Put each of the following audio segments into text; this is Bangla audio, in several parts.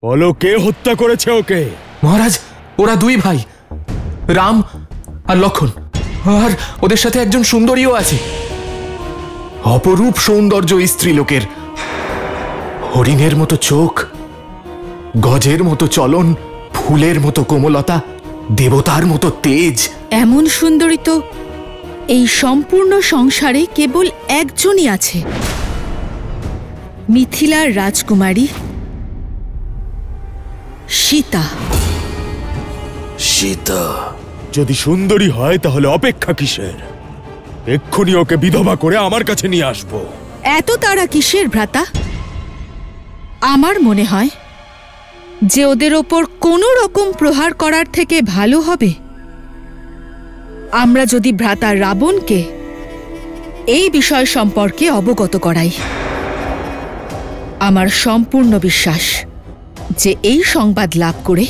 বলো, কে হত্যা করেছে ওকে? মহারাজ, ওরা দুই ভাই, রাম আর লক্ষণ, আর ওদের সাথে একজন সুন্দরীও আছে। অপরূপ সৌন্দর্য স্ত্রীলোকের, হরিণের মতো চোখ, গজের মতো চলন, ফুলের মতো কোমলতা, দেবতার মতো তেজ। এমন সুন্দরী তো এই সম্পূর্ণ সংসারে কেবল একজনই আছে, মিথিলার রাজকুমারী সীতা। সীতা যদি সুন্দরী হয় তাহলে অপেক্ষা কিসের? এক্ষুনি ওকে বিধবা করে আমার কাছে নিয়ে আসবো। এত তারা কিসের ভ্রাতা? আমার মনে হয় যে ওদের ওপর কোনো রকম প্রহার করার থেকে ভালো হবে আমরা যদি ভ্রাতা রাবণকে এই বিষয় সম্পর্কে অবগত করাই। আমার সম্পূর্ণ বিশ্বাস যে এই সংবাদ লাভ করে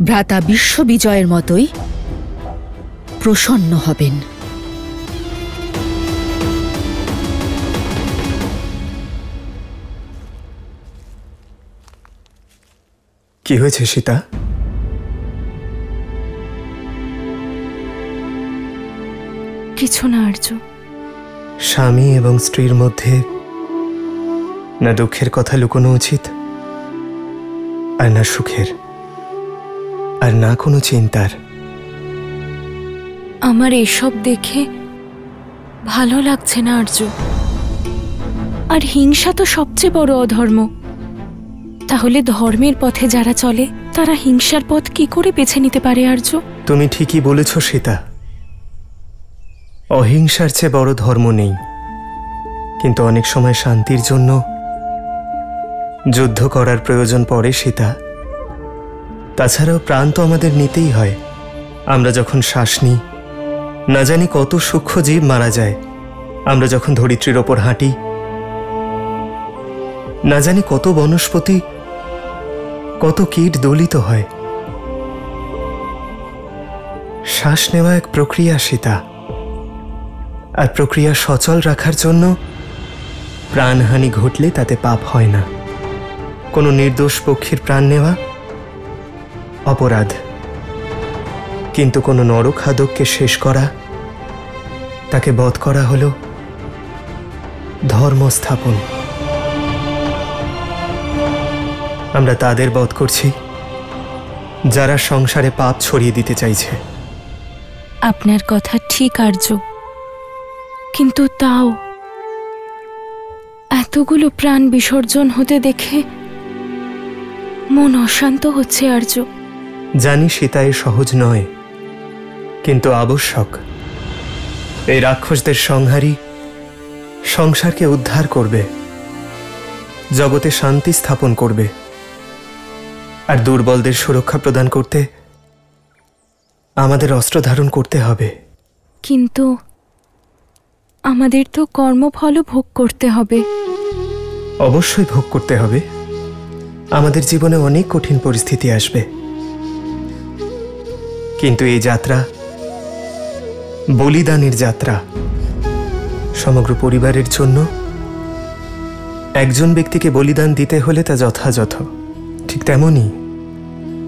ভ্রাতা বিশ্ববিজয়ের মতোই প্রসন্ন হবেন। কি হয়েছে সীতা? কিছু না আর্য। স্বামী এবং স্ত্রীর মধ্যে না দুঃখের কথা লুকোনো উচিত, আর না সুখের, আর না কোনো চিন্তার। আমার এসব দেখে ভালো লাগছে না আর্য। আর হিংসা তো সবচেয়ে বড় অধর্ম। তাহলে ধর্মের পথে যারা চলে তারা হিংসার পথ কি করে বেছে নিতে পারে আর্য? তুমি ঠিকই বলেছ সীতা, অহিংসার চেয়ে বড় ধর্ম নেই। কিন্তু অনেক সময় শান্তির জন্য যুদ্ধ করার প্রয়োজন পড়ে সীতা। তাছাড়াও প্রাণ তো আমাদের নিতেই হয়। আমরা যখন শ্বাস নিই, না জানি কত সূক্ষ্ম জীব মারা যায়। আমরা যখন ধরিত্রীর ওপর হাঁটি, না জানি কত বনস্পতি, কত কীট দলিত হয়। শ্বাস নেওয়া এক প্রক্রিয়া সীতা, আর প্রক্রিয়া সচল রাখার জন্য প্রাণহানি ঘটলে তাতে পাপ হয় না। কোনো নির্দোষ পক্ষীর প্রাণ নেওয়া অপরাধ, কিন্তু কোনো নরখাদককে শেষ করা, তাকে বধ করা হলো ধর্ম স্থাপন। আমরা তাদের বধ করছি যারা সংসারে পাপ ছড়িয়ে দিতে চাইছে। আপনার কথা ঠিক আর্য, কিন্তু তাও এতগুলো প্রাণ বিসর্জন হতে দেখে মন অশান্ত হচ্ছে আর্য। জানি সীতা এ সহজ নয়, কিন্তু আবশ্যক। এই রাক্ষসদের সংহারই সংসারকে উদ্ধার করবে, জগতে শান্তি স্থাপন করবে, আর দুর্বলদের সুরক্ষা প্রদান করতে আমাদের অস্ত্র ধারণ করতে হবে। কিন্তু আমাদের তো কর্মফলও ভোগ করতে হবে। অবশ্যই ভোগ করতে হবে। আমাদের জীবনে অনেক কঠিন পরিস্থিতি আসবে, কিন্তু এই যাত্রা বলিদানের যাত্রা। সমগ্র পরিবারের জন্য একজন ব্যক্তিকে বলিদান দিতে হলে তা যথাযথ। ঠিক তেমনি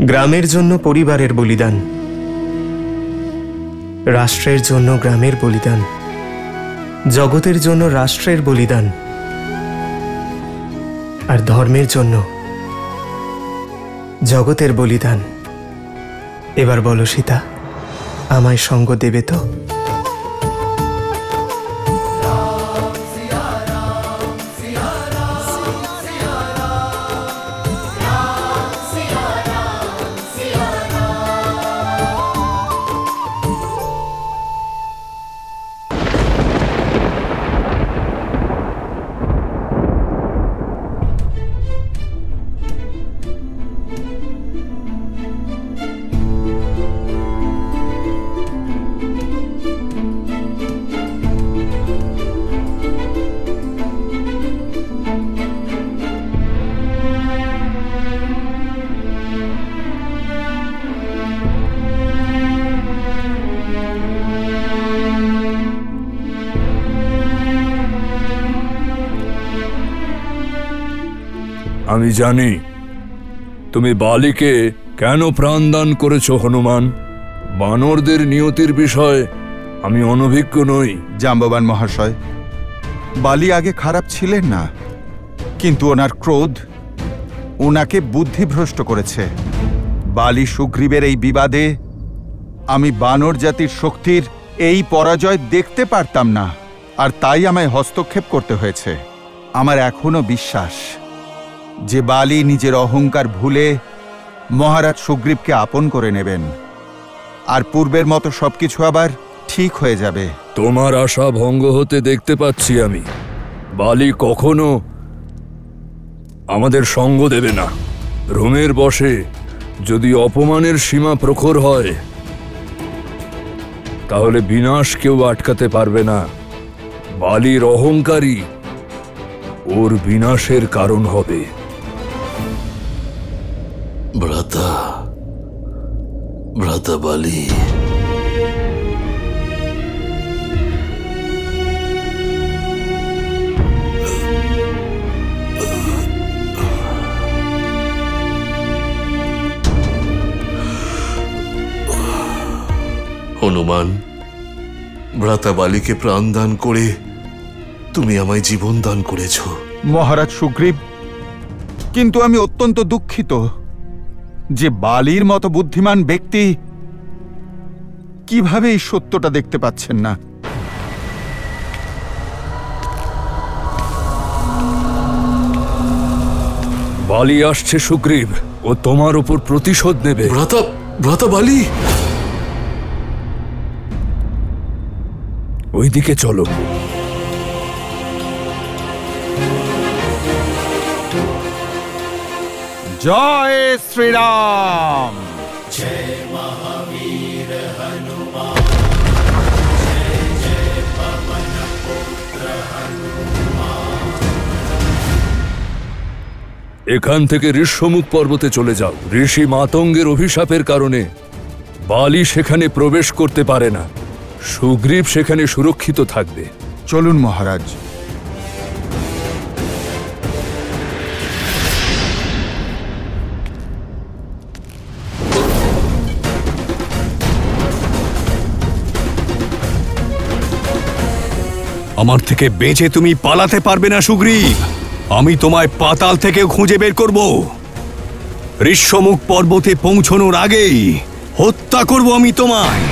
গ্রামের জন্য পরিবারের বলিদান, রাষ্ট্রের জন্য গ্রামের বলিদান, জগতের জন্য রাষ্ট্রের বলিদান, আর ধর্মের জন্য জগতের বলিদান। এবার বলো সীতা, আমায় সঙ্গ দেবে তো? আমি জানি তুমি বালিকে কেন প্রাণদান করেছ হনুমান? বানরদের নিয়তির বিষয় আমি অনভিজ্ঞ নই। জাম্ববান মহাশয়, বালি আগে খারাপ ছিলেন না, কিন্তু ওনার ক্রোধ ওনাকে বুদ্ধিভ্রষ্ট করেছে। বালি সুগ্রীবের এই বিবাদে আমি বানর জাতির শক্তির এই পরাজয় দেখতে পারতাম না, আর তাই আমায় হস্তক্ষেপ করতে হয়েছে। আমার এখনো বিশ্বাস যে বালি নিজের অহংকার ভুলে মহারাজ সুগ্রীবকে আপন করে নেবেন, আর পূর্বের মতো সবকিছু আবার ঠিক হয়ে যাবে। তোমার আশা ভঙ্গ হতে দেখতে পাচ্ছি আমি। বালি কখনো আমাদের সঙ্গ দেবে না। রোমের বশে যদি অপমানের সীমা প্রখর হয়, তাহলে বিনাশ কেউ আটকাতে পারবে না। বালির অহংকারী ওর বিনাশের কারণ হবে। ভ্রাতা, ভ্রাতা বালি, হনুমান, ভ্রাতা বালিকে প্রাণ দান করে তুমি আমায় জীবন দান করেছ। মহারাজ সুগ্রীব, কিন্তু আমি অত্যন্ত দুঃখিত যে বালির মতো বুদ্ধিমান ব্যক্তি কিভাবে এই সত্যটা দেখতে পাচ্ছেন না। বালি আসছে সুগ্রীব, ও তোমার উপর প্রতিশোধ নেবে। ভ্রাতা, ভ্রাতা বালি, ওইদিকে চলো। জয় শ্রীরাম। এখান থেকে ঋষ্যমুখ পর্বতে চলে যাও। ঋষি মাতঙ্গের অভিশাপের কারণে বালি সেখানে প্রবেশ করতে পারে না। সুগ্রীব সেখানে সুরক্ষিত থাকবে। চলুন মহারাজ। আমার থেকে বেঁচে তুমি পালাতে পারবে না সুগ্রীব। আমি তোমায় পাতাল থেকে খুঁজে বের করব। ঋষ্যমুখ পর্বতে পৌঁছানোর আগেই হত্যা করব আমি তোমায়।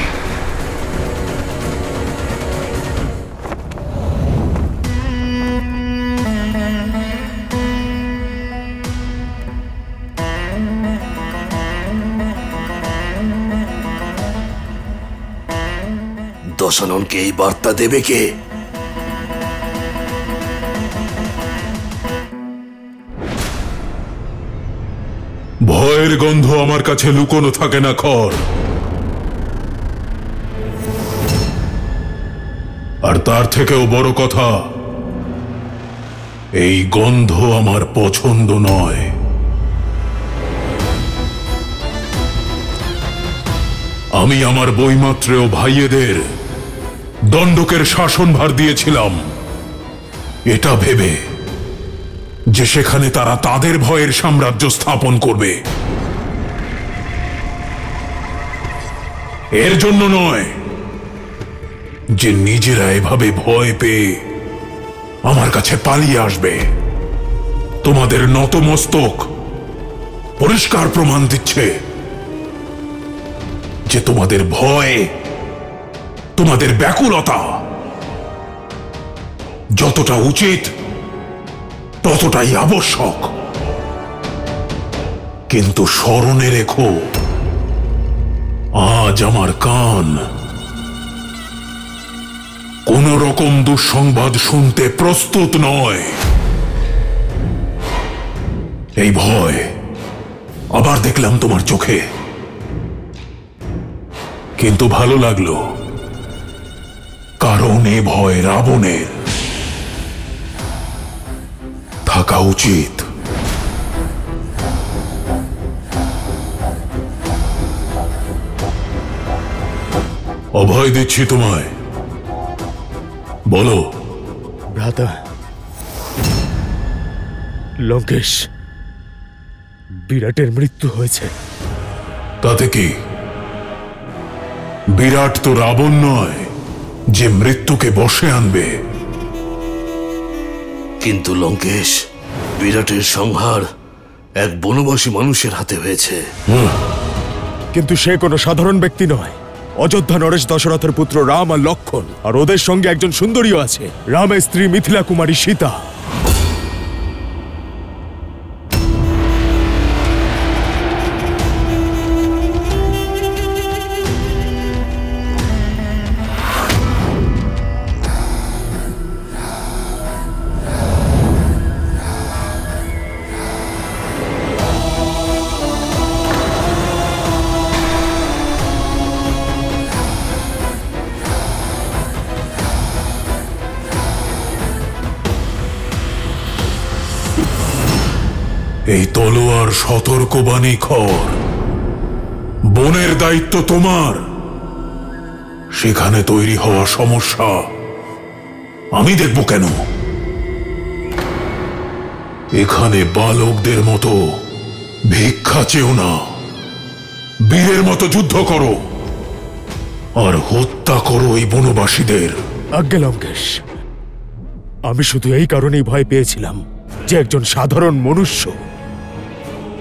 দশাননকে এই বার্তা দেবে কে? ভয়ের গন্ধ আমার কাছে লুকোনো থাকে না খর, আর তার থেকেও বড় কথা, এই গন্ধ আমার পছন্দ নয়। আমি আমার বৈমাত্রেয় ভাইয়েদের দণ্ডকের শাসনভার দিয়েছিলাম এটা ভেবে যে সেখানে তারা তাদের ভয়ের সাম্রাজ্য স্থাপন করবে। এর জন্য নয় যে নিজেরা এভাবে ভয় পেয়ে আমার কাছে পালিয়ে আসবে। তোমাদের নতমস্তক পরিষ্কার প্রমাণ দিচ্ছে যে তোমাদের ভয়, তোমাদের ব্যাকুলতা যতটা উচিত ততটাই আবশ্যক। কিন্তু স্মরণে রেখো, আজ আমার কান কোন রকম দুঃসংবাদ শুনতে প্রস্তুত নয়। এই ভয় আবার দেখলাম তোমার চোখে, কিন্তু ভালো লাগলো, কারণ এ ভয় রাবণের থাকা উচিত। অভয় দিচ্ছি তোমায়, বলো। ভ্রাতা, লঙ্কেশ, বিরাটের মৃত্যু হয়েছে। তাতে কি? বিরাট তো রাবণ নয় যে মৃত্যুকে বশে আনবে। কিন্তু লঙ্কেশ, বিরাটের সংহার এক বনবাসী মানুষের হাতে হয়েছে। কিন্তু সে কোনো সাধারণ ব্যক্তি নয়। অযোধ্যা নরেশ দশরথের পুত্র রাম আর লক্ষণ, আর ওদের সঙ্গে একজন সুন্দরীও আছে, রামের স্ত্রী মিথিলা কুমারী সীতা। এই তলোয়ার সতর্কবাণী খর। বনের দায়িত্ব তোমার। সেখানে তৈরি হওয়া সমস্যা আমি দেখব কেন? এখানে বালকদের মতো ভিক্ষা চেও না। বীরের মতো যুদ্ধ করো আর হত্যা করো এই বনবাসীদের। আজ্ঞে লঙ্কেশ, আমি শুধু এই কারণেই ভয় পেয়েছিলাম যে একজন সাধারণ মনুষ্য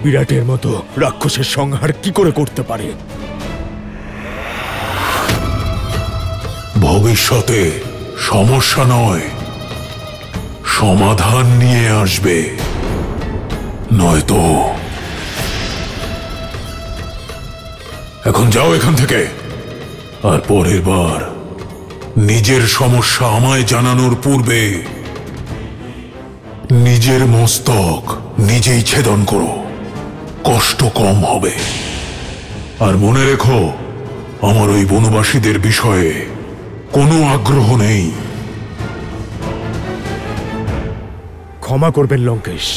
বিরাটের মতো রাক্ষসের সংহার কি করে করতে পারে। ভবিষ্যতে সমস্যা নয়, সমাধান নিয়ে আসবে, নয়তো। এখন যাও এখান থেকে, আর পরের বার নিজের সমস্যা আমায় জানানোর পূর্বে নিজের মস্তক নিজেই ছেদন করো, কষ্ট কম হবে। আর মনে রেখো, আমার ওই বনবাসীদের বিষয়ে কোনো আগ্রহ নেই। ক্ষমা করবেন লঙ্কেশ।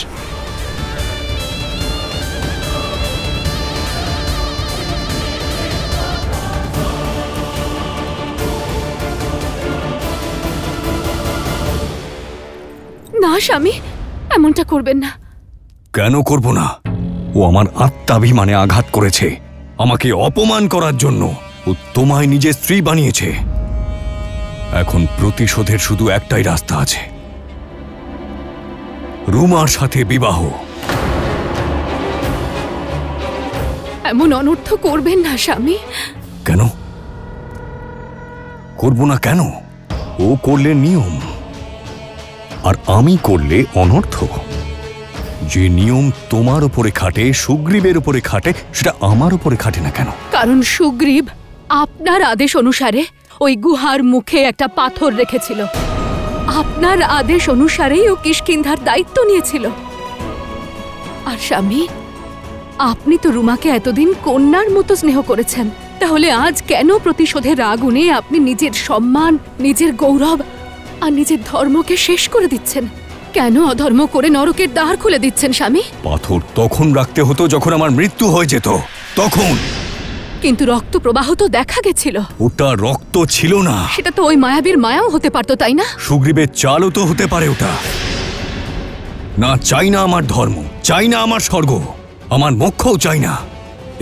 না স্বামী, এমনটা করবেন না। কেন করব না? ও আমার আত্মাভিমানে আঘাত করেছে, আমাকে অপমান করার জন্য ও তোমায় নিজের স্ত্রী বানিয়েছে। এখন প্রতিশোধের শুধু একটাই রাস্তা আছে, রুমার সাথে বিবাহ। এমন অনর্থ করবেন না স্বামী। কেন করব না? কেন? ও করলে নিয়ম, আর আমি করলে অনর্থ। যে নিয়ম তোমার উপরে খাটে, সুগ্রীবের উপরে খাটে, সেটা আমার উপরে খাটে না কেন? কারণ সুগ্রীব আপনার আদেশ অনুসারে ওই গুহার মুখে একটা পাথর রেখেছিল। আপনার আদেশ অনুসারেই ও কিষ্কিন্ধার দায়িত্ব নিয়েছিল। আর স্বামী, আপনি তো রুমাকে এতদিন কন্যার মতো স্নেহ করেছেন, তাহলে আজ কেন প্রতিশোধের আগুনে আপনি নিজের সম্মান, নিজের গৌরব আর নিজের ধর্মকে শেষ করে দিচ্ছেন? কেন অধর্ম করে নরকের দ্বার খুলে দিচ্ছেন স্বামী? পাথর তখন রাখতে হতো যখন আমার মৃত্যু হয়ে যেত, তখন। কিন্তু রক্ত প্রবাহ তো দেখা গেছিল। ওটা রক্ত ছিল না। সেটা তো ওই মায়াবীর মায়াও হতে পারতো, তাই না? সুগ্রীবের চালও তো হতে পারে ওটা। না, চাই না আমার ধর্ম, চাই না আমার স্বর্গ, আমার মোক্ষও চাই না।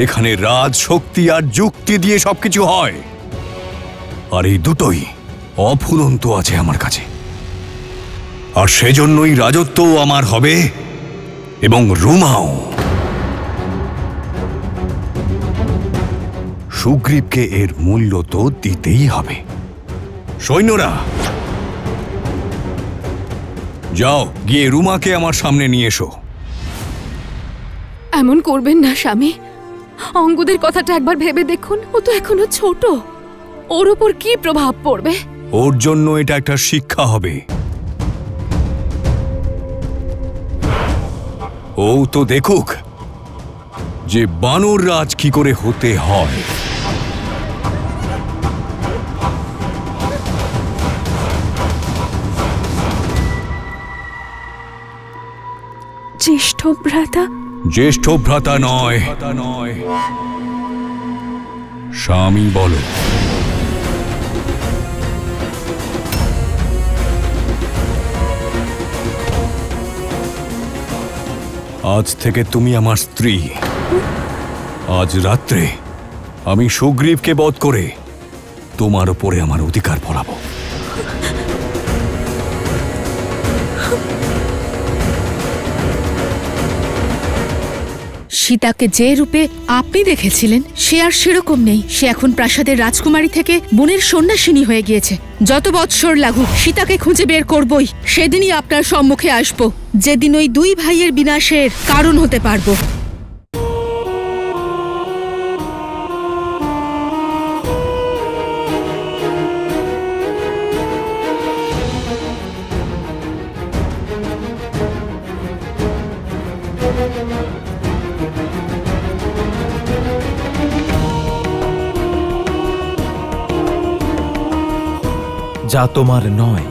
এখানে রাজ, শক্তি আর যুক্তি দিয়ে সবকিছু হয়, আর এই দুটোই অফুরন্ত আছে আমার কাছে। আর সেজন্যই রাজত্বও আমার হবে এবং রুমাও। সুগ্রীবকে এর মূল্য তো দিতেই হবে। সৈন্যরা, যাও গিয়ে রুমাকে আমার সামনে নিয়ে এসো। এমন করবেন না স্বামী। অঙ্গদের কথাটা একবার ভেবে দেখুন, ও তো এখনো ছোট। ওর ওপর কি প্রভাব পড়বে? ওর জন্য এটা একটা শিক্ষা হবে। ও তো দেখুক যে বানর রাজ কি করে হতে হয়। জ্যেষ্ঠ ভ্রাতা? জ্যেষ্ঠ ভ্রাতা নয়, স্বামী বলো। আজ থেকে তুমি আমার স্ত্রী। আজ রাত্রে আমি সুগ্রীবকে বধ করে তোমার উপরে আমার অধিকার ফলাবো। সীতাকে যে রূপে আপনি দেখেছিলেন সে আর সেরকম নেই। সে এখন প্রাসাদের রাজকুমারী থেকে বনের সন্ন্যাসিনী হয়ে গিয়েছে। যত বৎসর লাগুক সীতাকে খুঁজে বের করবই। সেদিনই আপনার সম্মুখে আসব, যেদিন ওই দুই ভাইয়ের বিনাশের কারণ হতে পারবো। যা তোমার নয়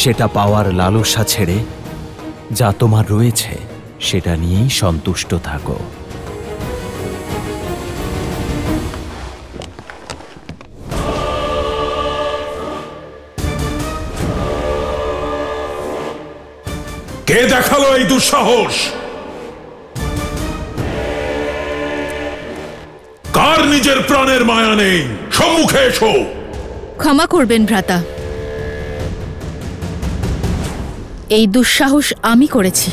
সেটা পাওয়ার লালসা ছেড়ে যা তোমার রয়েছে সেটা নিয়েই সন্তুষ্ট থাকো। কে দেখালো এই দুঃসাহস? কার নিজের প্রাণের মায়া নেই? সম্মুখে এসো। ক্ষমা করবেন ভ্রাতা, এই দুঃসাহস আমি করেছি,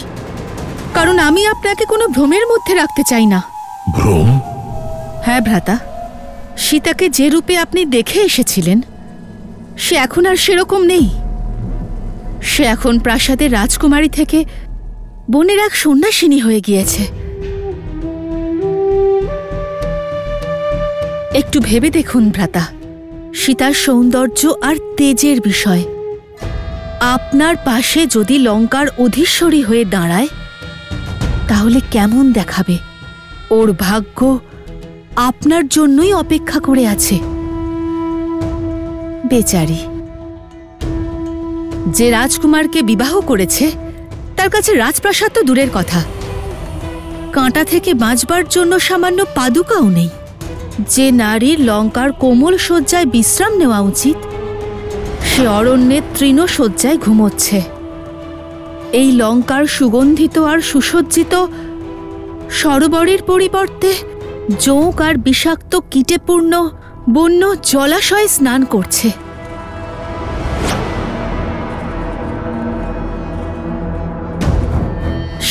কারণ আমি আপনাকে কোনো ভ্রমের মধ্যে রাখতে চাই না। ভ্রম? হ্যাঁ ভ্রাতা, সীতাকে যে রূপে আপনি দেখে এসেছিলেন সে এখন আর সেরকম নেই। সে এখন প্রাসাদের রাজকুমারী থেকে বনের এক সন্ন্যাসিনী হয়ে গিয়েছে। একটু ভেবে দেখুন ভ্রাতা, সীতার সৌন্দর্য আর তেজের বিষয়। আপনার পাশে যদি লঙ্কার অধীশ্বরী হয়ে দাঁড়ায় তাহলে কেমন দেখাবে? ওর ভাগ্য আপনার জন্যই অপেক্ষা করে আছে। বেচারি, যে রাজকুমারকে বিবাহ করেছে তার কাছে রাজপ্রাসাদ তো দূরের কথা, কাঁটা থেকে বাঁচবার জন্য সামান্য পাদুকাও নেই। যে নারীর লঙ্কার কোমল শয্যায় বিশ্রাম নেওয়া উচিত সে অরণ্যের তৃণ শয্যায় ঘুমোচ্ছে। এই লঙ্কার সুগন্ধিত আর সুসজ্জিত সরোবরের পরিবর্তে জোঁক আর বিষাক্ত কীটেপূর্ণ বন্য জলাশয়ে স্নান করছে।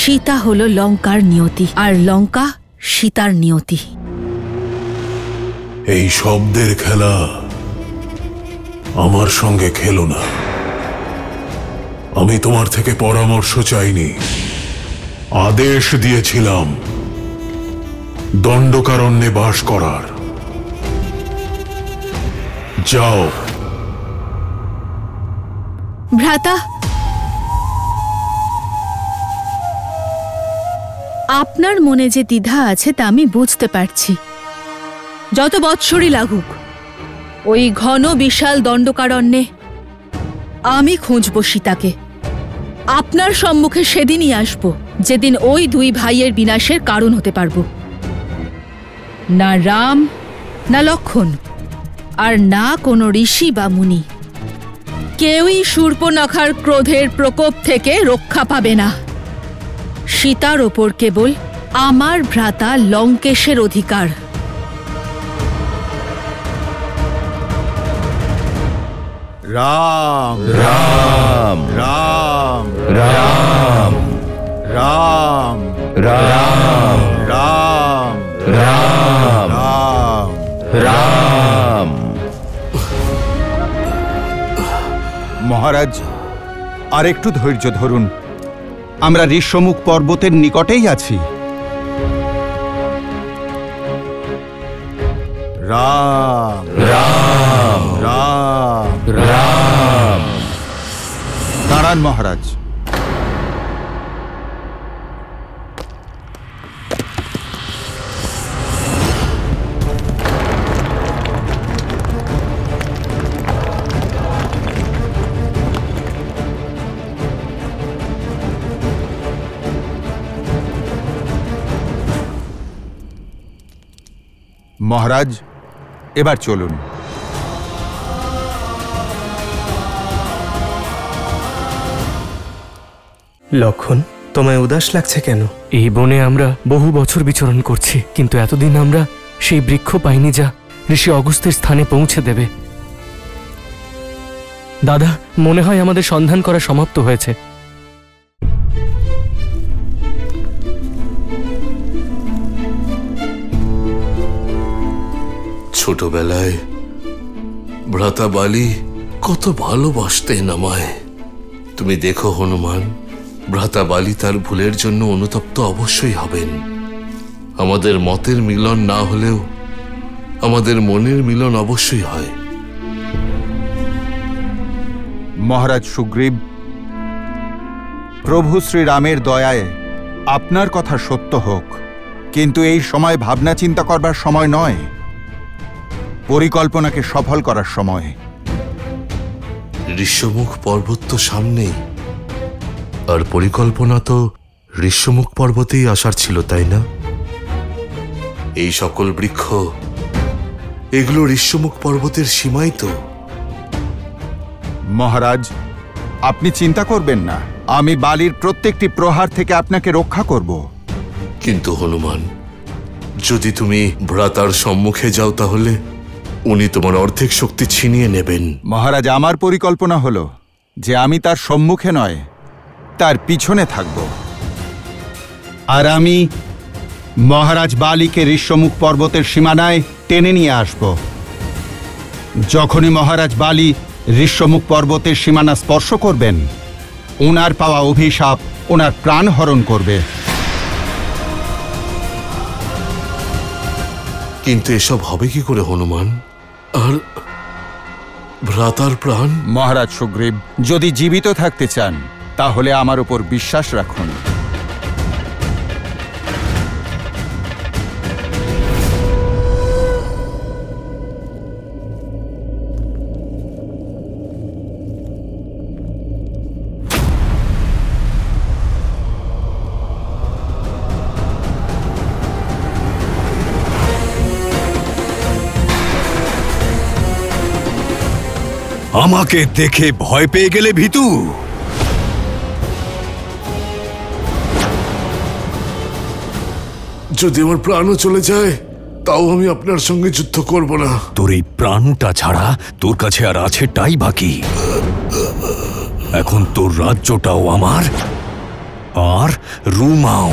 সীতা হল লঙ্কার নিয়তি, আর লঙ্কা সীতার নিয়তি। এই শব্দের খেলা আমার সঙ্গে খেলো না। আমি তোমার থেকে পরামর্শ চাইনি, আদেশ দিয়েছিলাম দণ্ডকারণ্যে বাস করার। যাও। ভ্রাতা, আপনার মনে যে দ্বিধা আছে তা আমি বুঝতে পারছি। যত বৎসরই লাগুক ওই ঘন বিশাল দণ্ডকারণ্যে আমি খুঁজব সীতাকে। আপনার সম্মুখে সেদিনই আসব যেদিন ওই দুই ভাইয়ের বিনাশের কারণ হতে পারব। না রাম, না লক্ষণ, আর না কোনো ঋষি বা মুনি, কেউই শূর্পণখার ক্রোধের প্রকোপ থেকে রক্ষা পাবে না। সীতার ওপর কেবল আমার ভ্রাতা লঙ্কেশের অধিকার। রাম রাম রাম রাম রাম রাম রাম রাম রাম রাম। মহারাজ, আর একটু ধৈর্য ধরুন, আমরা ঋষ্যমুখ পর্বতের নিকটেই আছি। রাম রাম রাম রাম। দাঁড়ান মহারাজ। মহারাজ, এবার চলুন। লক্ষণ, তোমায় উদাস লাগছে কেন? এই বনে আমরা বহু বছর বিচরণ করছি, কিন্তু এতদিন আমরা সেই বৃক্ষ পাইনি যা ঋষি অগস্ত্যের স্থানে পৌঁছে দেবে। দাদা, মনে হয় আমাদের সন্ধান করা সমাপ্ত হয়েছে। ছোটবেলায় ভ্রাতা বালি কত ভালোবাসতেন আমায়। তুমি দেখো হনুমান, ভ্রাতা বালি তার ভুলের জন্য অনুতপ্ত অবশ্যই হবেন। আমাদের মতের মিলন না হলেও আমাদের মনের মিলন অবশ্যই হয়। মহারাজ সুগ্রীব, প্রভু শ্রীরামের দয়ায় আপনার কথা সত্য হোক, কিন্তু এই সময় ভাবনা চিন্তা করবার সময় নয়, পরিকল্পনাকে সফল করার সময়। ঋষ্যমুখ পর্বত তো সামনেই, আর পরিকল্পনা তো ঋষ্যমুখ পর্বতেই আসার ছিল, তাই না? এই সকল বৃক্ষ, এগুলো ঋষ্যমুখ পর্বতের সীমাই তো। মহারাজ, আপনি চিন্তা করবেন না, আমি বালির প্রত্যেকটি প্রহার থেকে আপনাকে রক্ষা করব। কিন্তু হনুমান, যদি তুমি ভ্রাতার সম্মুখে যাও তাহলে উনি তোমার অর্ধেক শক্তি ছিনিয়ে নেবেন। মহারাজ, আমার পরিকল্পনা হলো যে আমি তার সম্মুখে নয়, তার পিছনে থাকব, আর আমি মহারাজ বালিকে ঋষ্যমুখ পর্বতের সীমানায় টেনে নিয়ে আসব। যখনই মহারাজ বালি ঋষ্যমুখ পর্বতের সীমানা স্পর্শ করবেন, ওনার পাওয়া অভিশাপ ওনার প্রাণ হরণ করবে। কিন্তু এসব হবে কি করে হনুমান? আর ভ্রাতার প্রাণ? মহারাজ সুগ্রীব, যদি জীবিত থাকতে চান তাহলে আমার উপর বিশ্বাস রাখুন। আমাকে দেখে ভয় পেয়ে গেলে ভীতু? যদি আমার প্রাণও চলে যায় তাও আমি আপনার সঙ্গে যুদ্ধ করব না। তোর এই প্রাণটা ছাড়া তোর কাছে আর আছেটাই বাকি। এখন তোর রাজ্যটাও আমার, আর রুমাও।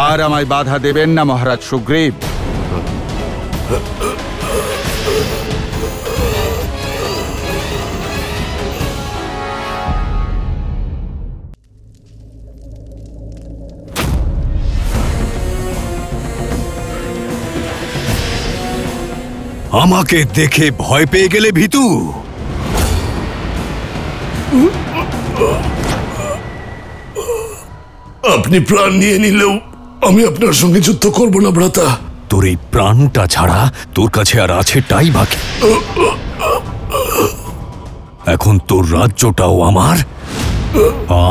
আর আমায় বাধা দেবেন না মহারাজ সুগ্রীব। আমাকে দেখে ভয় পেয়ে গেলে ভীতু? আপনি প্রাণ নিয়ে নিলেও আমি আপনার সঙ্গে যুদ্ধ করব না ভ্রাতা। তোর এই প্রাণটা ছাড়া তোর কাছে আর আছেটাই বাকি। এখন তোর রাজ্যটাও আমার,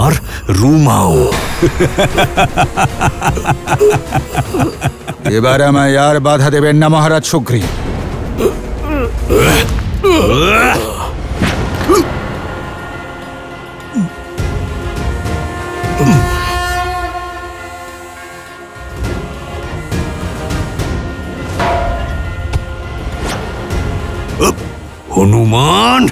আর রুমাও। এবার আমায় আর বাধা দেবেন না মহারাজ সুগ্রীব। হনুমান,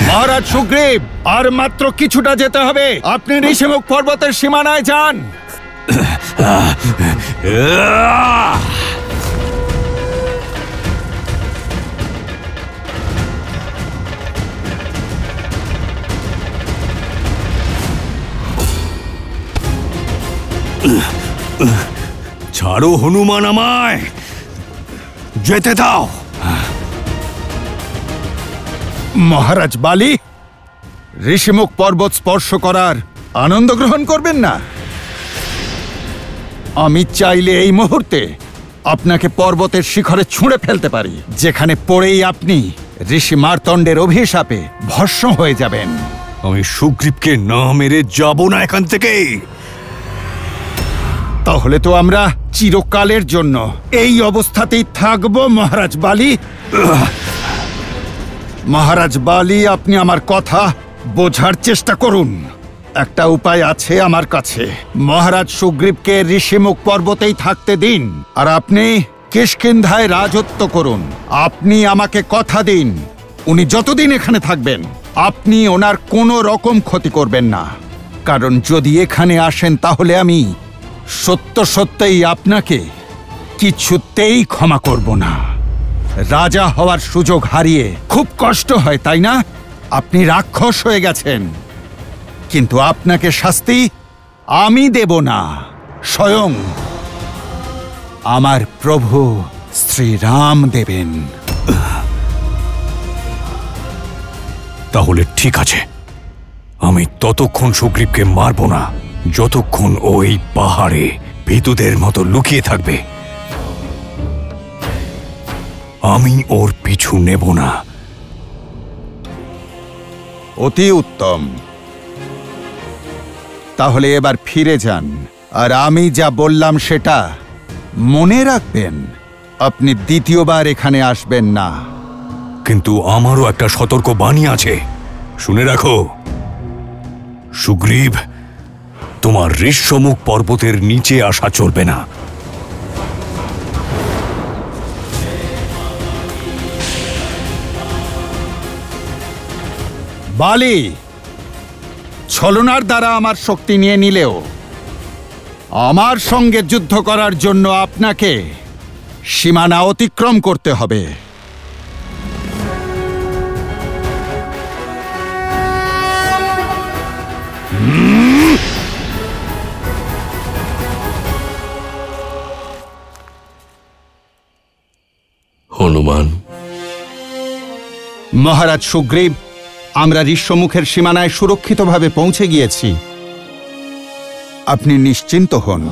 মহারাজ সুগ্রীব, আর মাত্র কিছুটা যেতে হবে। আপনি ঋষিমুখ পর্বতের সীমানায় যান। ছাড়ো হনুমান আমায়, যেতে দাও। মহারাজ বালি, ঋষিমুখ পর্বত স্পর্শ করার আনন্দ গ্রহণ করবেন না? আমি চাইলে এই মুহূর্তে আপনাকে পর্বতের শিখরে ছুঁড়ে ফেলতে পারি, যেখানে পড়েই আপনি ঋষি মার্তণ্ডের অভিশাপে ভস্ম হয়ে যাবেন। আমি সুগ্রীবকে না মেরে যাব না এখান থেকে। তাহলে তো আমরা চিরকালের জন্য এই অবস্থাতেই থাকব মহারাজ বালি। মহারাজ বালি, আপনি আমার কথা বোঝার চেষ্টা করুন। একটা উপায় আছে আমার কাছে। মহারাজ সুগ্রীবকে ঋষিমুখ পর্বতেই থাকতে দিন, আর আপনি কিষ্কিন্ধায় রাজত্ব করুন। আপনি আমাকে কথা দিন, উনি যতদিন এখানে থাকবেন আপনি ওনার কোনো রকম ক্ষতি করবেন না। কারণ যদি এখানে আসেন তাহলে আমি সত্য সত্যই আপনাকে কিছুতেই ক্ষমা করব না। রাজা হওয়ার সুযোগ হারিয়ে খুব কষ্ট হয়, তাই না? আপনি রাক্ষস হয়ে গেছেন, কিন্তু আপনাকে শাস্তি আমি দেব না, স্বয়ং আমার প্রভু শ্রীরাম দেবেন। তাহলে ঠিক আছে, আমি ততক্ষণ সুগ্রীবকে মারব না যতক্ষণ ওই পাহাড়ে ভীতুদের মতো লুকিয়ে থাকবে। আমি ওর পিছু নেব না। অতি উত্তম। তাহলে এবার ফিরে যান, আর আমি যা বললাম সেটা মনে রাখবেন। আপনি দ্বিতীয়বার এখানে আসবেন না। কিন্তু আমারও একটা সতর্ক বাণী আছে, শুনে রাখো। সুগ্রীব, তোমার ঋষ্যমুখ পর্বতের নিচে আসা চলবে না। বালি, ছলনার দ্বারা আমার শক্তি নিয়ে নিলেও আমার সঙ্গে যুদ্ধ করার জন্য আপনাকে সীমানা অতিক্রম করতে হবে। হনুমান। মহারাজ সুগ্রীব, আমরা ঋষ্যমুখের সীমানায় সুরক্ষিতভাবে পৌঁছে গিয়েছি। আপনি নিশ্চিন্ত হন।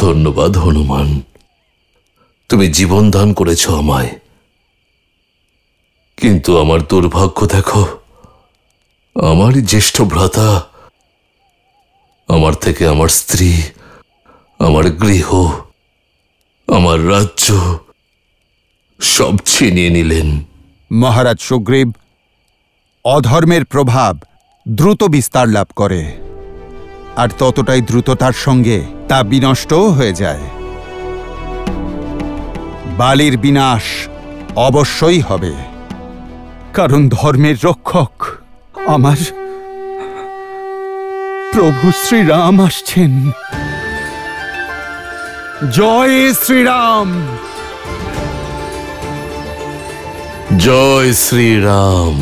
ধন্যবাদ হনুমান, তুমি জীবন দান করেছ আমায়। কিন্তু আমার দুর্ভাগ্য দেখো, আমার জ্যেষ্ঠ ভ্রাতা আমার থেকে আমার স্ত্রী, আমার গৃহ, আমার রাজ্য সব ছিনিয়ে নিলেন। মহারাজ সুগ্রীব, অধর্মের প্রভাব দ্রুত বিস্তার লাভ করে, আর ততটাই দ্রুততার সঙ্গে তা বিনষ্টও হয়ে যায়। বালির বিনাশ অবশ্যই হবে, কারণ ধর্মের রক্ষক আমার প্রভু শ্রীরাম আসছেন। জয় শ্রীরাম। জয় শ্রীরাম।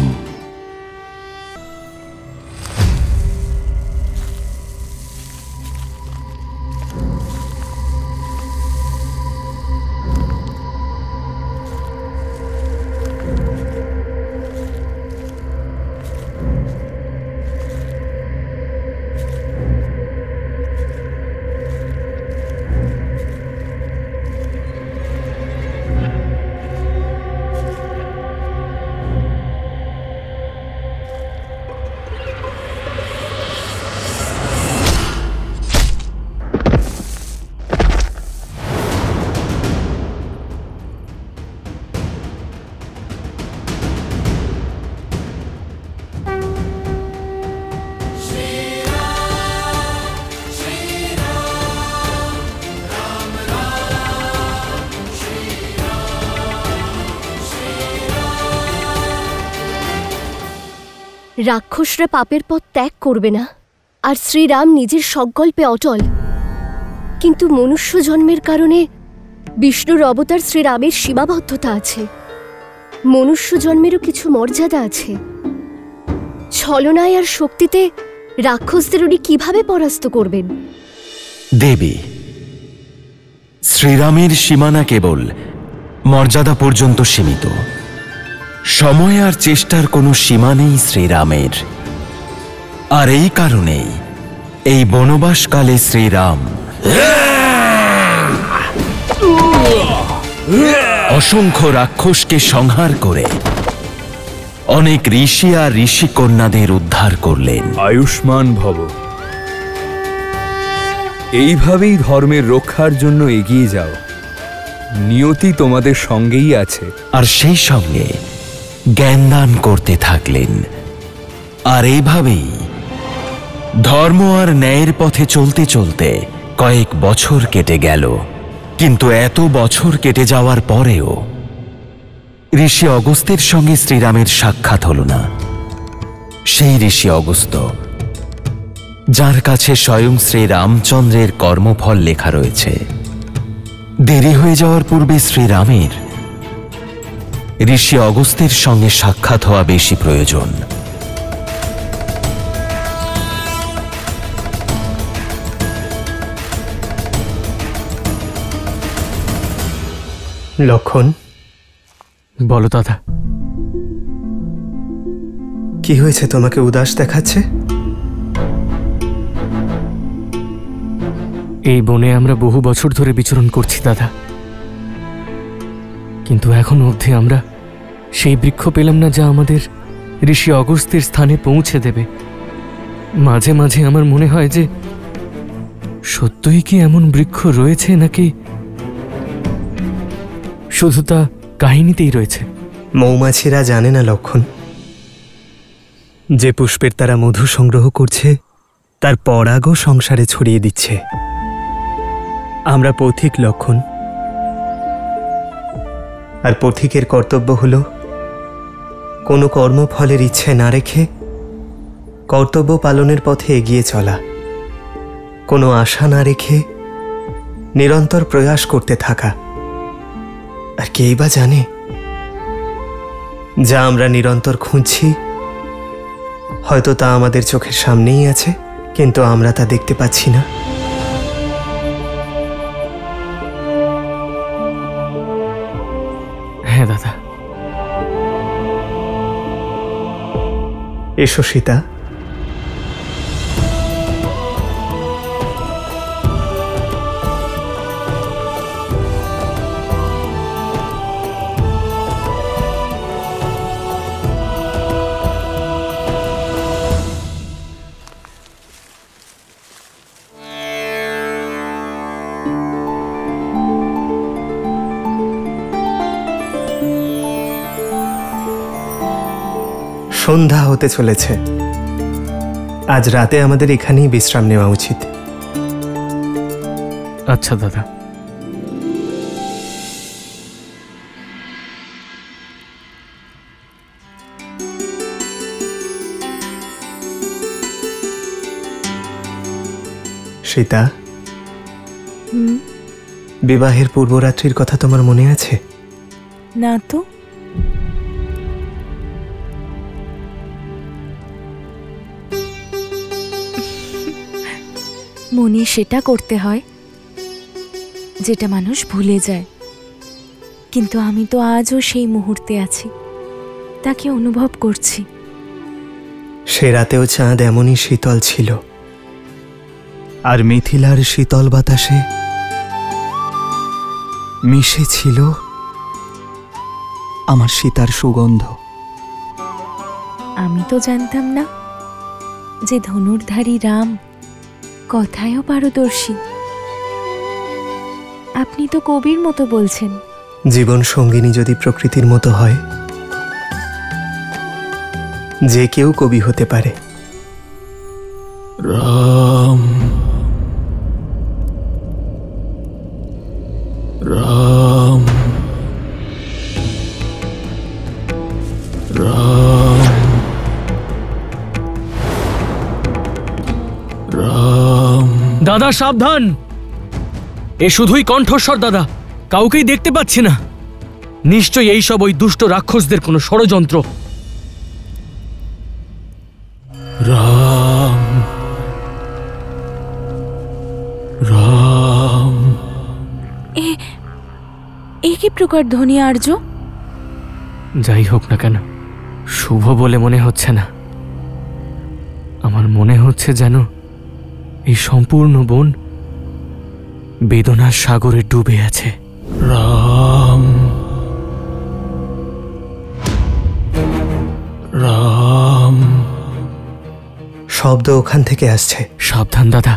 রাক্ষসরা পাপের পথ ত্যাগ করবে না, আর শ্রীরাম নিজের সংকল্পে অটল। কিন্তু মনুষ্য জন্মের কারণে বিষ্ণুর অবতার শ্রীরামের সীমাবদ্ধতা আছে। মনুষ্য জন্মেরও কিছু মর্যাদা আছে। ছলনায় আর শক্তিতে রাক্ষসদের উনি কিভাবে পরাস্ত করবেন? দেবী, শ্রীরামের সীমানা কেবল মর্যাদা পর্যন্ত সীমিত। সময় আর চেষ্টার কোনো সীমা নেই শ্রীরামের। আর এই কারণেই এই বনবাসকালে শ্রীরাম অসংখ্য রাক্ষসকে সংহার করে অনেক ঋষি আর ঋষিকন্যাদের উদ্ধার করলেন। আয়ুষ্মান ভব। এইভাবেই ধর্মের রক্ষার জন্য এগিয়ে যাও। নিয়তি তোমাদের সঙ্গেই আছে। আর সেই সঙ্গে জ্ঞানদান করতে থাকলেন। আর এইভাবেই ধর্ম আর ন্যায়ের পথে চলতে চলতে কয়েক বছর কেটে গেল। কিন্তু এত বছর কেটে যাওয়ার পরেও ঋষি অগস্ত্যের সঙ্গে শ্রীরামের সাক্ষাৎ হল না। সেই ঋষি অগস্ত্য, যার কাছে স্বয়ং শ্রীরামচন্দ্রের কর্মফল লেখা রয়েছে। দেরি হয়ে যাওয়ার পূর্বে শ্রীরামের ঋষি অগস্ত্যের সঙ্গে সাক্ষাৎ হওয়া বেশি প্রয়োজন। লক্ষণ, বলো দাদা। কি হয়েছে? তোমাকে উদাস দেখাচ্ছে। এই বনে আমরা বহু বছর ধরে বিচরণ করছি দাদা, কিন্তু এখন অবধি আমরা সেই বৃক্ষ পেলাম না যা আমাদের ঋষি অগস্ত্যের স্থানে পৌঁছে দেবে। মাঝে মাঝে আমার মনে হয় যে সত্যই কি এমন বৃক্ষ রয়েছে, নাকি শুধু তা কাহিনীতেই রয়েছে। মৌমাছিরা জানে না লক্ষণ, যে পুষ্পের তারা মধু সংগ্রহ করছে তার পরাগও সংসারে ছড়িয়ে দিচ্ছে। আমরা পথিক লক্ষণ, আর পথিকের কর্তব্য হল কোনো কর্মফলের ইচ্ছে না রেখে কর্তব্য পালনের পথে এগিয়ে চলা, কোনো আশা না রেখে নিরন্তর প্রয়াস করতে থাকা। আর কেই বা জানে, যা আমরা নিরন্তর খুঁজছি হয়তো তা আমাদের চোখের সামনেই আছে, কিন্তু আমরা তা দেখতে পাচ্ছি না। হ্যাঁ দাদা। এসো সীতা। সন্ধ্যা হতে চলেছে। আজ রাতে আমাদের এখানেই বিশ্রাম নেওয়া উচিত। আচ্ছা দাদা। সীতা, বিবাহের পূর্বরাত্রির কথা তোমার মনে আছে? না তো। মনে সেটা করতে হয় যেটা মানুষ ভুলে যায়, কিন্তু আমি তো আজও সেই মুহূর্তে আছি, তাকে অনুভব করছি। সে রাতেও চাঁদ এমনই শীতল ছিল, আর মিথিলার শীতল বাতাসে মিশে ছিল আমার সীতার সুগন্ধ। আমি তো জানতাম না যে ধনুর্ধারী রাম কথায়ও পারদর্শী। আপনি তো কবির মতো বলছেন। জীবন সঙ্গিনী যদি প্রকৃতির মতো হয়, যে কেউ কবি হতে পারে। রাম রাম রাম রাম। দাদা সাবধান, এ শুধুই কণ্ঠস্বর দাদা, কাউকেই দেখতে পাচ্ছি না। নিশ্চয়ই এইসব ওই দুষ্ট রাক্ষসদের কোনো ষড়যন্ত্র। রাম রাম। এ কি প্রকার ধ্বনি আর্য? যাই হোক না কেন, শুভ বলে মনে হচ্ছে না। আমার মনে হচ্ছে যেন এই সম্পূর্ণ বন বেদনার সাগরে ডুবে আছে। রাম রাম। শব্দ ওখান থেকে আসছে। সাবধান দাদা,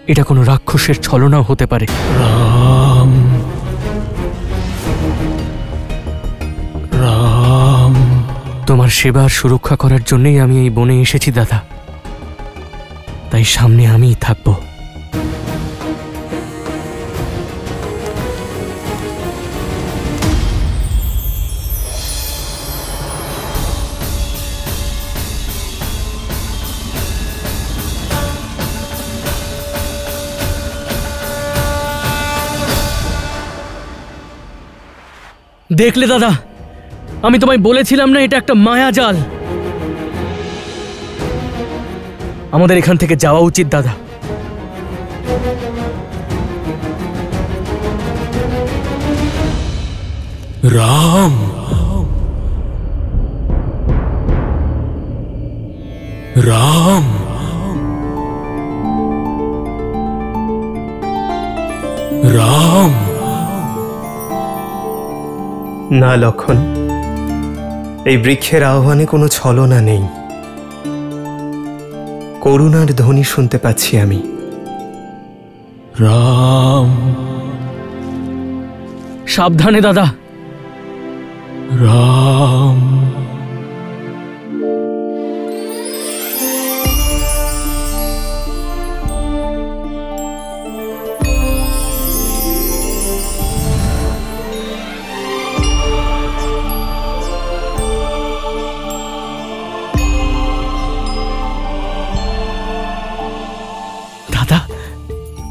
এটা কোনো রাক্ষসের ছলনাও হতে পারে। রাম রাম। তোমার সেবার সুরক্ষা করার জন্যই আমি এই বনে এসেছি দাদা, তাই সামনে আমিই থাকবো। দেখলে দাদা, আমি তোমায় বলেছিলাম না এটা একটা মায়াজাল। আমাদের এখান থেকে যাওয়া উচিত দাদা। রাম রাম। রাম। না লক্ষণ, এই বৃক্ষের আহ্বানে কোনো ছলনা নেই। করুণার ধ্বনি শুনতে পাচ্ছি আমি। রাম। সাবধানে দাদা। রাম।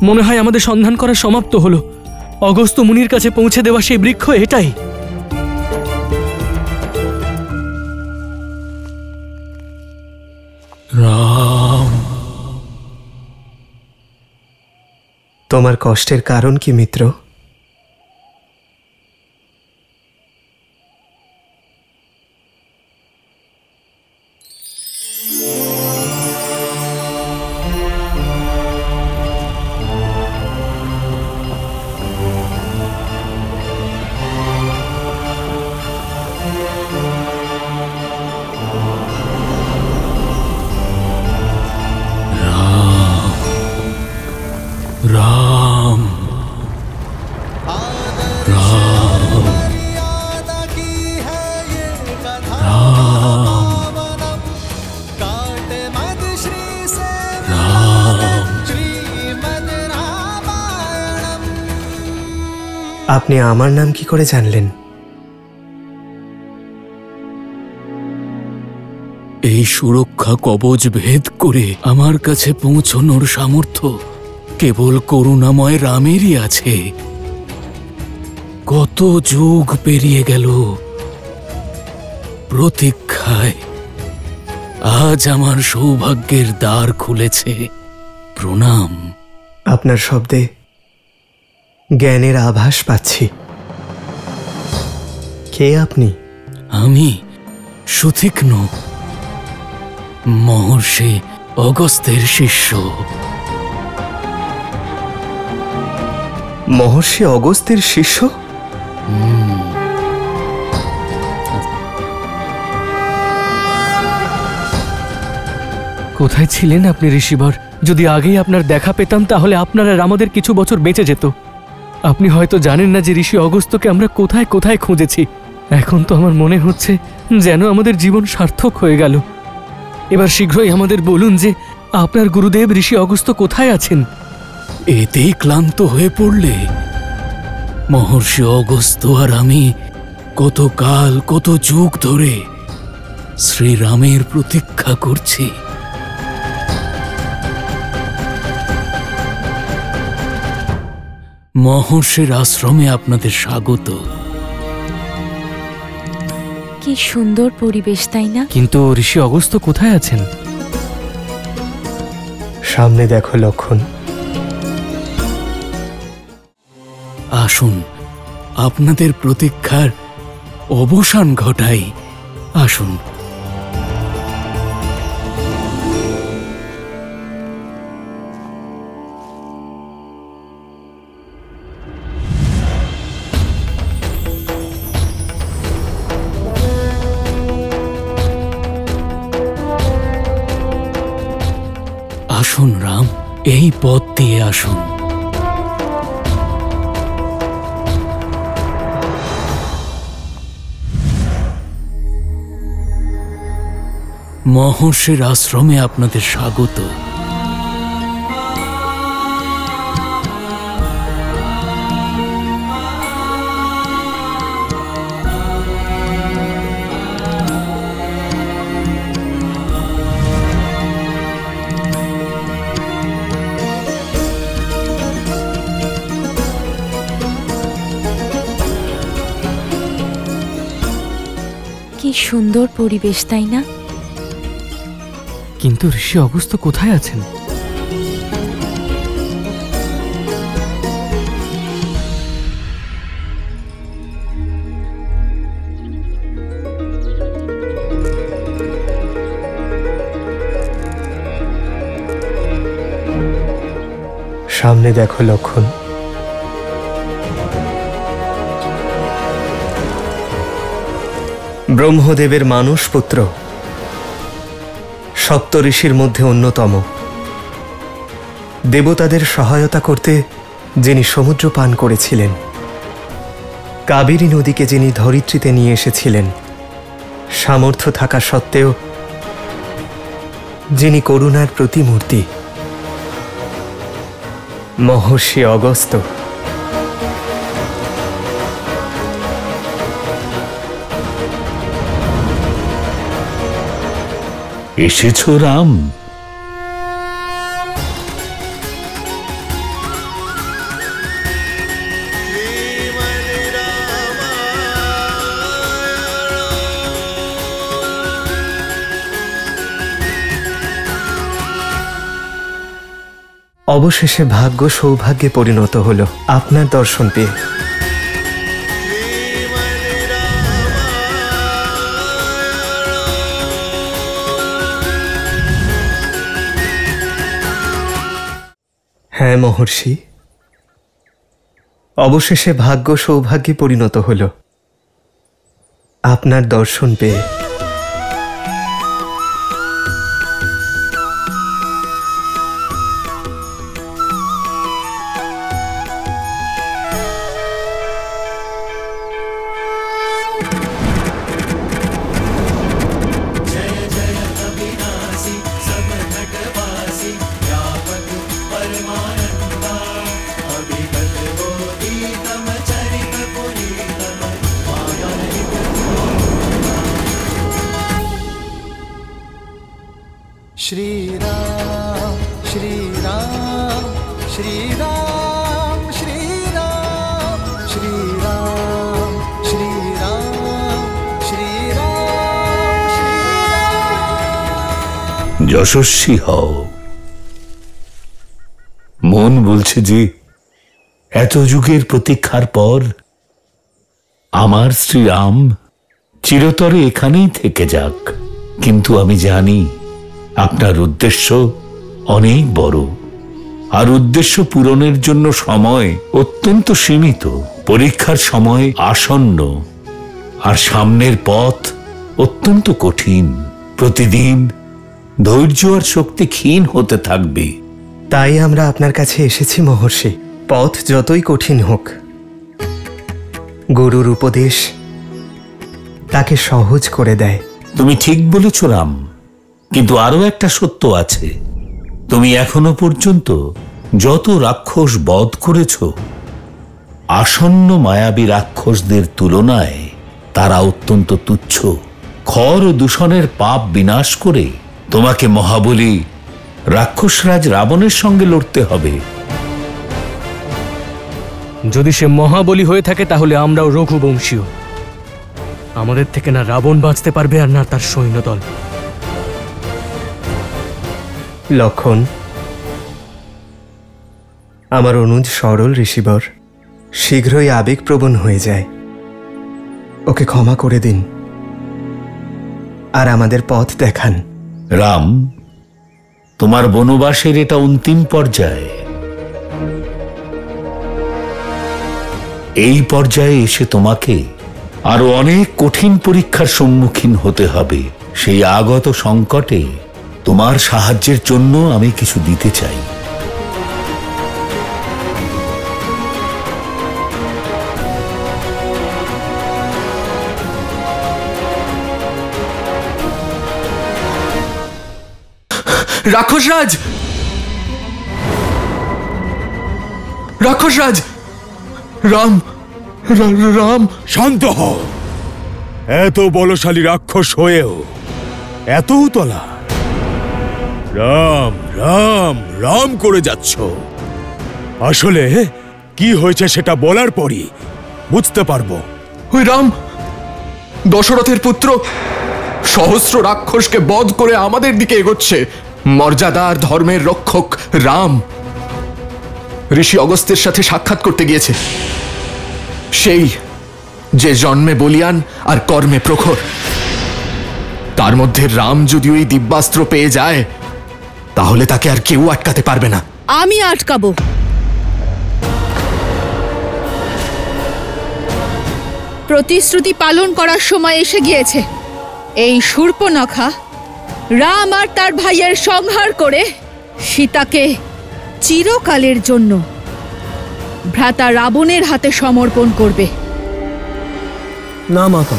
মনে হয় আমাদের সন্ধান করা সমাপ্ত হলো। অগস্ত্য মুনির কাছে পৌঁছে দেওয়া সেই বৃক্ষ এটাই। রাম। তোমার কষ্টের কারণ কি মিত্র? রাম রাম আপনি আমার নাম কি করে জানলেন? এই সুরক্ষা কবচ ভেদ করে আমার কাছে পৌঁছনোর সামর্থ্য কেবল করুণাময় রামেরই আছে। কত যুগ পেরিয়ে গেল প্রতীক্ষায়, আজ আমার সৌভাগ্যের দ্বার খুলেছে। প্রণাম। আপনার শব্দে জ্ঞানের আভাস পাচ্ছি। কে আপনি? আমি সুতীক্ষ্ণ, মহর্ষি অগস্ত্যের শিষ্য। মহর্ষি অগস্ত্যের শিষ্য? কোথায় ছিলেন আপনি ঋষিবর? যদি আগেই আপনার দেখা পেতাম তাহলে আপনার আর আমাদের কিছু বছর বেঁচে যেত। আপনি হয়তো জানেন না যে ঋষি অগস্ত্যকে আমরা কোথায় কোথায় খুঁজেছি। এখন তো আমার মনে হচ্ছে যেন আমাদের জীবন সার্থক হয়ে গেল। এবার শীঘ্রই আমাদের বলুন যে আপনার গুরুদেব ঋষি অগস্ত্য কোথায় আছেন। এতেই ক্লান্ত হয়ে পড়লে? মহর্ষি অগস্ত্য আর আমি কত কাল, কত যুগ ধরে শ্রীরামের প্রতীক্ষা করছি। মহর্ষির আশ্রমে আপনাদের স্বাগত। কি সুন্দর পরিবেশ, তাই না? কিন্তু ঋষি অগস্ত্য কোথায় আছেন? সামনে দেখো লক্ষণ। আসুন, আপনাদের প্রতীক্ষার অবসান ঘটাই। আসুন। আসুন রাম, এই পথ দিয়ে আসুন। মহর্ষির আশ্রমে আপনাদের স্বাগত। কি সুন্দর পরিবেশ, তাই না? কিন্তু ঋষি অগস্ত্য কোথায় আছেন? সামনে দেখো লক্ষণ। ব্রহ্মদেবের মানস পুত্র, সপ্ত ঋষির মধ্যে অন্যতম, দেবতাদের সহায়তা করতে যিনি সমুদ্র পান করেছিলেন, কাবেরী নদীকে যিনি ধরিত্রীতে নিয়ে এসেছিলেন, সামর্থ্য থাকা সত্ত্বেও যিনি করুণার প্রতিমূর্তি, মহর্ষি অগস্ত্য। এসেছ রাম? অবশেষে ভাগ্য সৌভাগ্যে পরিণত হলো আপনার দর্শন পেয়ে। হ্যাঁ মহর্ষি, অবশেষে ভাগ্য সৌভাগ্যে পরিণত হলো আপনার দর্শন পেয়ে। श्री राम श्री राम श्री राम श्री राम श्री राम श्री राम श्री राम। যশস্বী হও। মন বলছে যে এত যুগের প্রতীক্ষার পর আমার শ্রীরাম চিরতরে এখানেই থেকে যাক, কিন্তু আমি জানি আপনার উদ্দেশ্য অনেক বড়, আর উদ্দেশ্য পূরণের জন্য সময় অত্যন্ত সীমিত। পরীক্ষার সময় আসন্ন, আর সামনের পথ অত্যন্ত কঠিন। প্রতিদিন ধৈর্য আর শক্তি ক্ষীণ হতে থাকবে। তাই আমরা আপনার কাছে এসেছি মহর্ষি। পথ যতই কঠিন হোক, গুরুর উপদেশ তাকে সহজ করে দেয়। তুমি ঠিক বলেছ রাম, কিন্তু আরো একটা সত্য আছে। তুমি এখনো পর্যন্ত যত রাক্ষস বধ করেছ, আসন্ন মায়াবী রাক্ষসদের তুলনায় তারা অত্যন্ত তুচ্ছ। খর ও দূষণের পাপ বিনাশ করে তোমাকে মহাবলী রাক্ষসরাজ রাবণের সঙ্গে লড়তে হবে। যদি সে মহাবলী হয়ে থাকে তাহলে আমরাও রঘুবংশীয়। আমাদের থেকে না রাবণ বাঁচতে পারবে আর না তার সৈন্যদল। লক্ষণ, আমার অনুজ সরল ঋষিবর শীঘ্রই আবেগপ্রবণ হয়ে যায়। ওকে ক্ষমা করে দিন আর আমাদের পথ দেখান। রাম, তোমার বনবাসের এটা অন্তিম পর্যায়ে। এই পর্যায়ে এসে তোমাকে আরো অনেক কঠিন পরীক্ষার সম্মুখীন হতে হবে। সেই আগত সংকটে তোমার সাহায্যের জন্য আমি কিছু দিতে চাই। রাক্ষসরাজ, রাক্ষসরাজ, রাম, রাম, শান্ত হও। এত বলশালী রাক্ষস হয়েও এত উতলা? রাম রাম রাম করে যাচ্ছ। আসলে কি হয়েছে সেটা বলার পরই বুঝতে পারবো। ওই রাম দশরথের পুত্র সহস্র রাক্ষসকে বধ করে আমাদের দিকে এগোচ্ছে। মর্যাদা আর ধর্মের রক্ষক রাম ঋষি অগস্ত্যের সাথে সাক্ষাৎ করতে গিয়েছে। সেই যে জন্মে বলিয়ান আর কর্মে প্রখর। তার মধ্যে রাম যদি ওই দিব্যাস্ত্র পেয়ে যায় তাহলে তাকে আর কেউ আটকাতে পারবে না। আমি আটকাবো। প্রতিশ্রুতি পালন করার সময় এসে গিয়েছে। এই শূর্পণখা রাম আর তার ভাইয়ের সংহার করে সীতাকে চিরকালের জন্য ভ্রাতা রাবণের হাতে সমর্পণ করবে। না মাতা,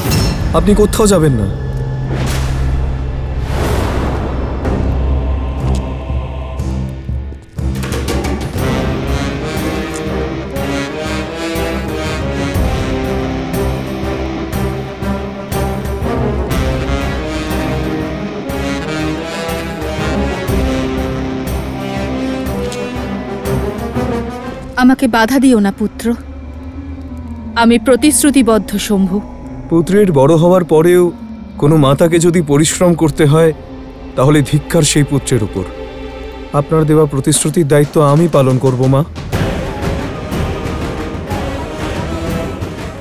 আপনি কোথাও যাবেন না। আমাকে বাধা দিও না পুত্র, আমি প্রতিশ্রুতিবদ্ধ শম্ভু। পুত্রের বড় হওয়ার পরেও কোনো মাতাকে যদি পরিশ্রম করতে হয় তাহলে ধিক্কার সেই পুত্রের উপর। আপনার দেওয়া প্রতিশ্রুতির দায়িত্ব আমি পালন করব মা।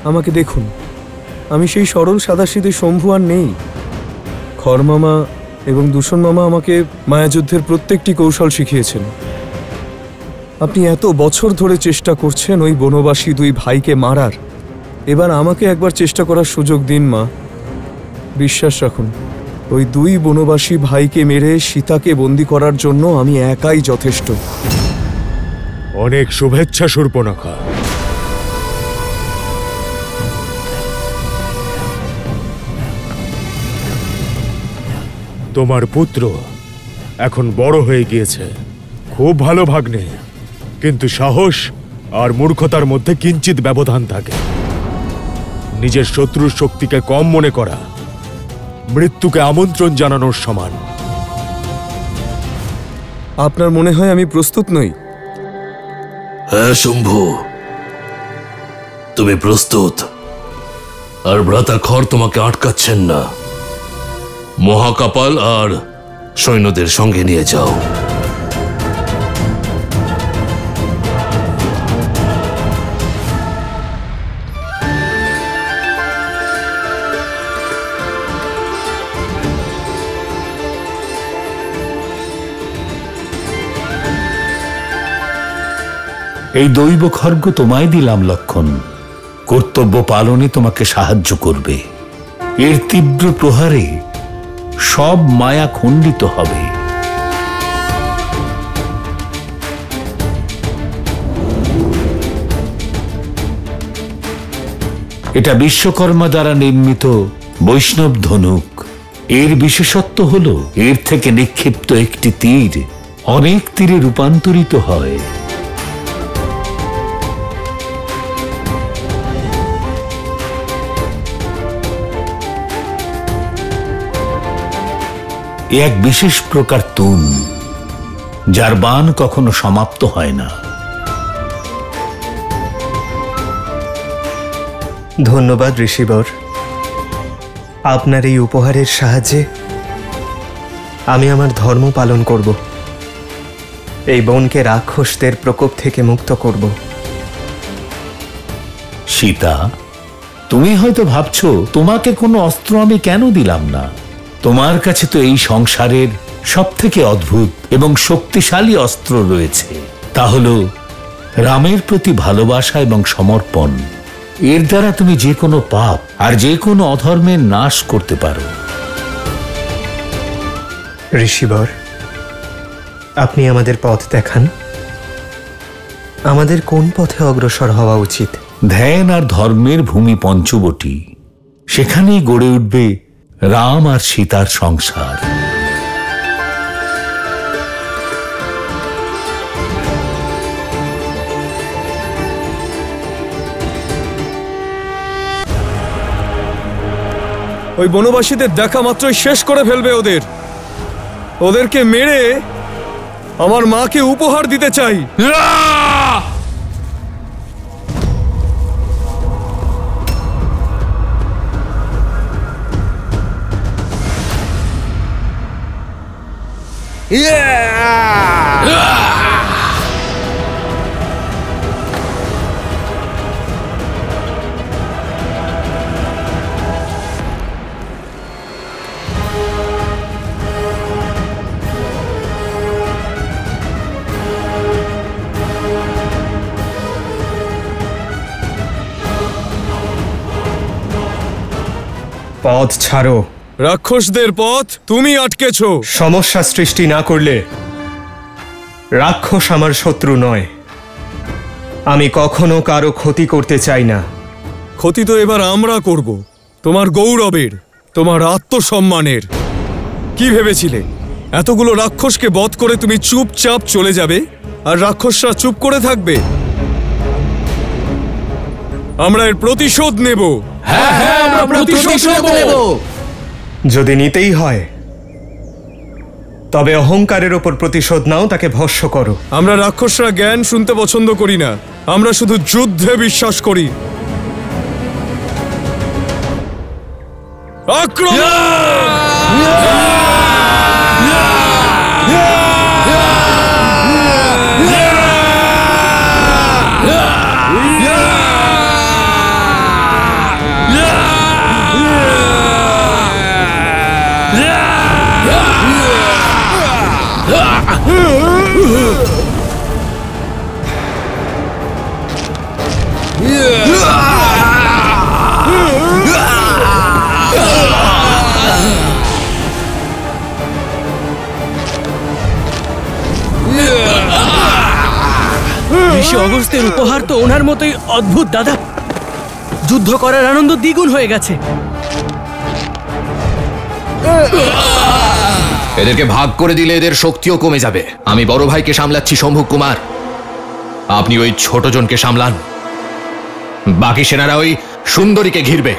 আমাকে দেখুন, আমি সেই সরল সাদাসিধে শম্ভু আর নেই। খরমামা এবং দূষণ মামা আমাকে মায়াযুদ্ধের প্রত্যেকটি কৌশল শিখিয়েছেন। আপনি এত বছর ধরে চেষ্টা করছেন ওই বনবাসী দুই ভাইকে মারার। এবার আমাকে একবার চেষ্টা করার সুযোগ দিন মা। বিশ্বাস রাখুন, ওই দুই বনবাসী ভাইকে মেরে সীতাকে বন্দী করার জন্য আমি একাই যথেষ্ট। অনেক শুভেচ্ছা শূর্পণখা। তোমার পুত্র এখন বড় হয়ে গিয়েছে। খুব ভালো ভাগ্নে, কিন্তু সাহস আর মূর্খতার মধ্যে কিঞ্চিত ব্যবধান থাকে। নিজের শত্রুর শক্তিকে কম মনে করা মৃত্যুকে আমন্ত্রণ জানানোর সমান। আপনার মনে হয় আমি প্রস্তুত নই? হ্যাঁ শম্ভু, তুমি প্রস্তুত। আর ভ্রাতা খর তোমাকে আটকাচ্ছেন না। মহাকাপাল আর সৈন্যদের সঙ্গে নিয়ে যাও। এই দৈব খর্গ তোমায় দিলাম লক্ষণ। কর্তব্য পালনে তোমাকে সাহায্য করবে। এর তীব্র প্রহারে সব মায়া খণ্ডিত হবে। এটা বিশ্বকর্মা দ্বারা নির্মিত বৈষ্ণব ধনুক। এর বিশেষত্ব হল এর থেকে নিক্ষিপ্ত একটি তীর অনেক তীরে রূপান্তরিত হয়। এক বিশেষ প্রকার তুন, যার বাণ কখনো সমাপ্ত হয় না। ধন্যবাদ ঋষিবর। আপনার এই উপহারের সাহায্যে আমি আমার ধর্ম পালন করব, এই বনকে রাক্ষসদের প্রকোপ থেকে মুক্ত করব। সীতা, তুমি হয়তো ভাবছো তোমাকে কোনো অস্ত্র আমি কেন দিলাম না। তোমার কাছে তো এই সংসারের সবথেকে অদ্ভুত এবং শক্তিশালী অস্ত্র রয়েছে, তা হলো রামের প্রতি ভালোবাসা এবং সমর্পণ। এর দ্বারা তুমি যে কোনো পাপ আর যে কোনো অধর্মের নাশ করতে পারো। ঋষিবর, আপনি আমাদের পথ দেখান। আমাদের কোন পথে অগ্রসর হওয়া উচিত? ধ্যান আর ধর্মের ভূমি পঞ্চবটী, সেখানেই গড়ে উঠবে রাম আর সীতার সংসার। ওই বনবাসীদের দেখা মাত্রই শেষ করে ফেলবে ওদেরকে মেরে আমার মাকে উপহার দিতে চাই। পথ ছাড়ো। রাক্ষসদের পথ তুমি আটকেছো। সমস্যা সৃষ্টি না করলে রাক্ষস আমার শত্রু নয়। আমি কখনো কারো ক্ষতি করতে চাই না। ক্ষতি তো এবার আমরা করব, তোমার গৌরবের, তোমার আত্মসম্মানের। কি ভেবেছিলে এতগুলো রাক্ষসকে বধ করে তুমি চুপচাপ চলে যাবে আর রাক্ষসরা চুপ করে থাকবে? আমরা এর প্রতিশোধ নেব। হ্যাঁ হ্যাঁ, আমরা প্রতিশোধ নেব। যদি নিতেই হয় তবে অহংকারের ওপর প্রতিশোধ নাও, তাকে ভস্ম করো। আমরা রাক্ষসরা জ্ঞান শুনতে পছন্দ করি না, আমরা শুধু যুদ্ধে বিশ্বাস করি। ঋষি অগস্ত্যের উপহার তো ওনার মতোই অদ্ভুত দাদা। যুদ্ধ করার আনন্দ দ্বিগুণ হয়ে গেছে। এদেরকে ভাগ করে দিলে এদের শক্তিও কমে যাবে। আমি বড় ভাইকে সামলাচ্ছি শম্ভু কুমার, আপনি ওই ছোট জনকে সামলান। বাকি সেনারা ওই সুন্দরীকে ঘিরবে।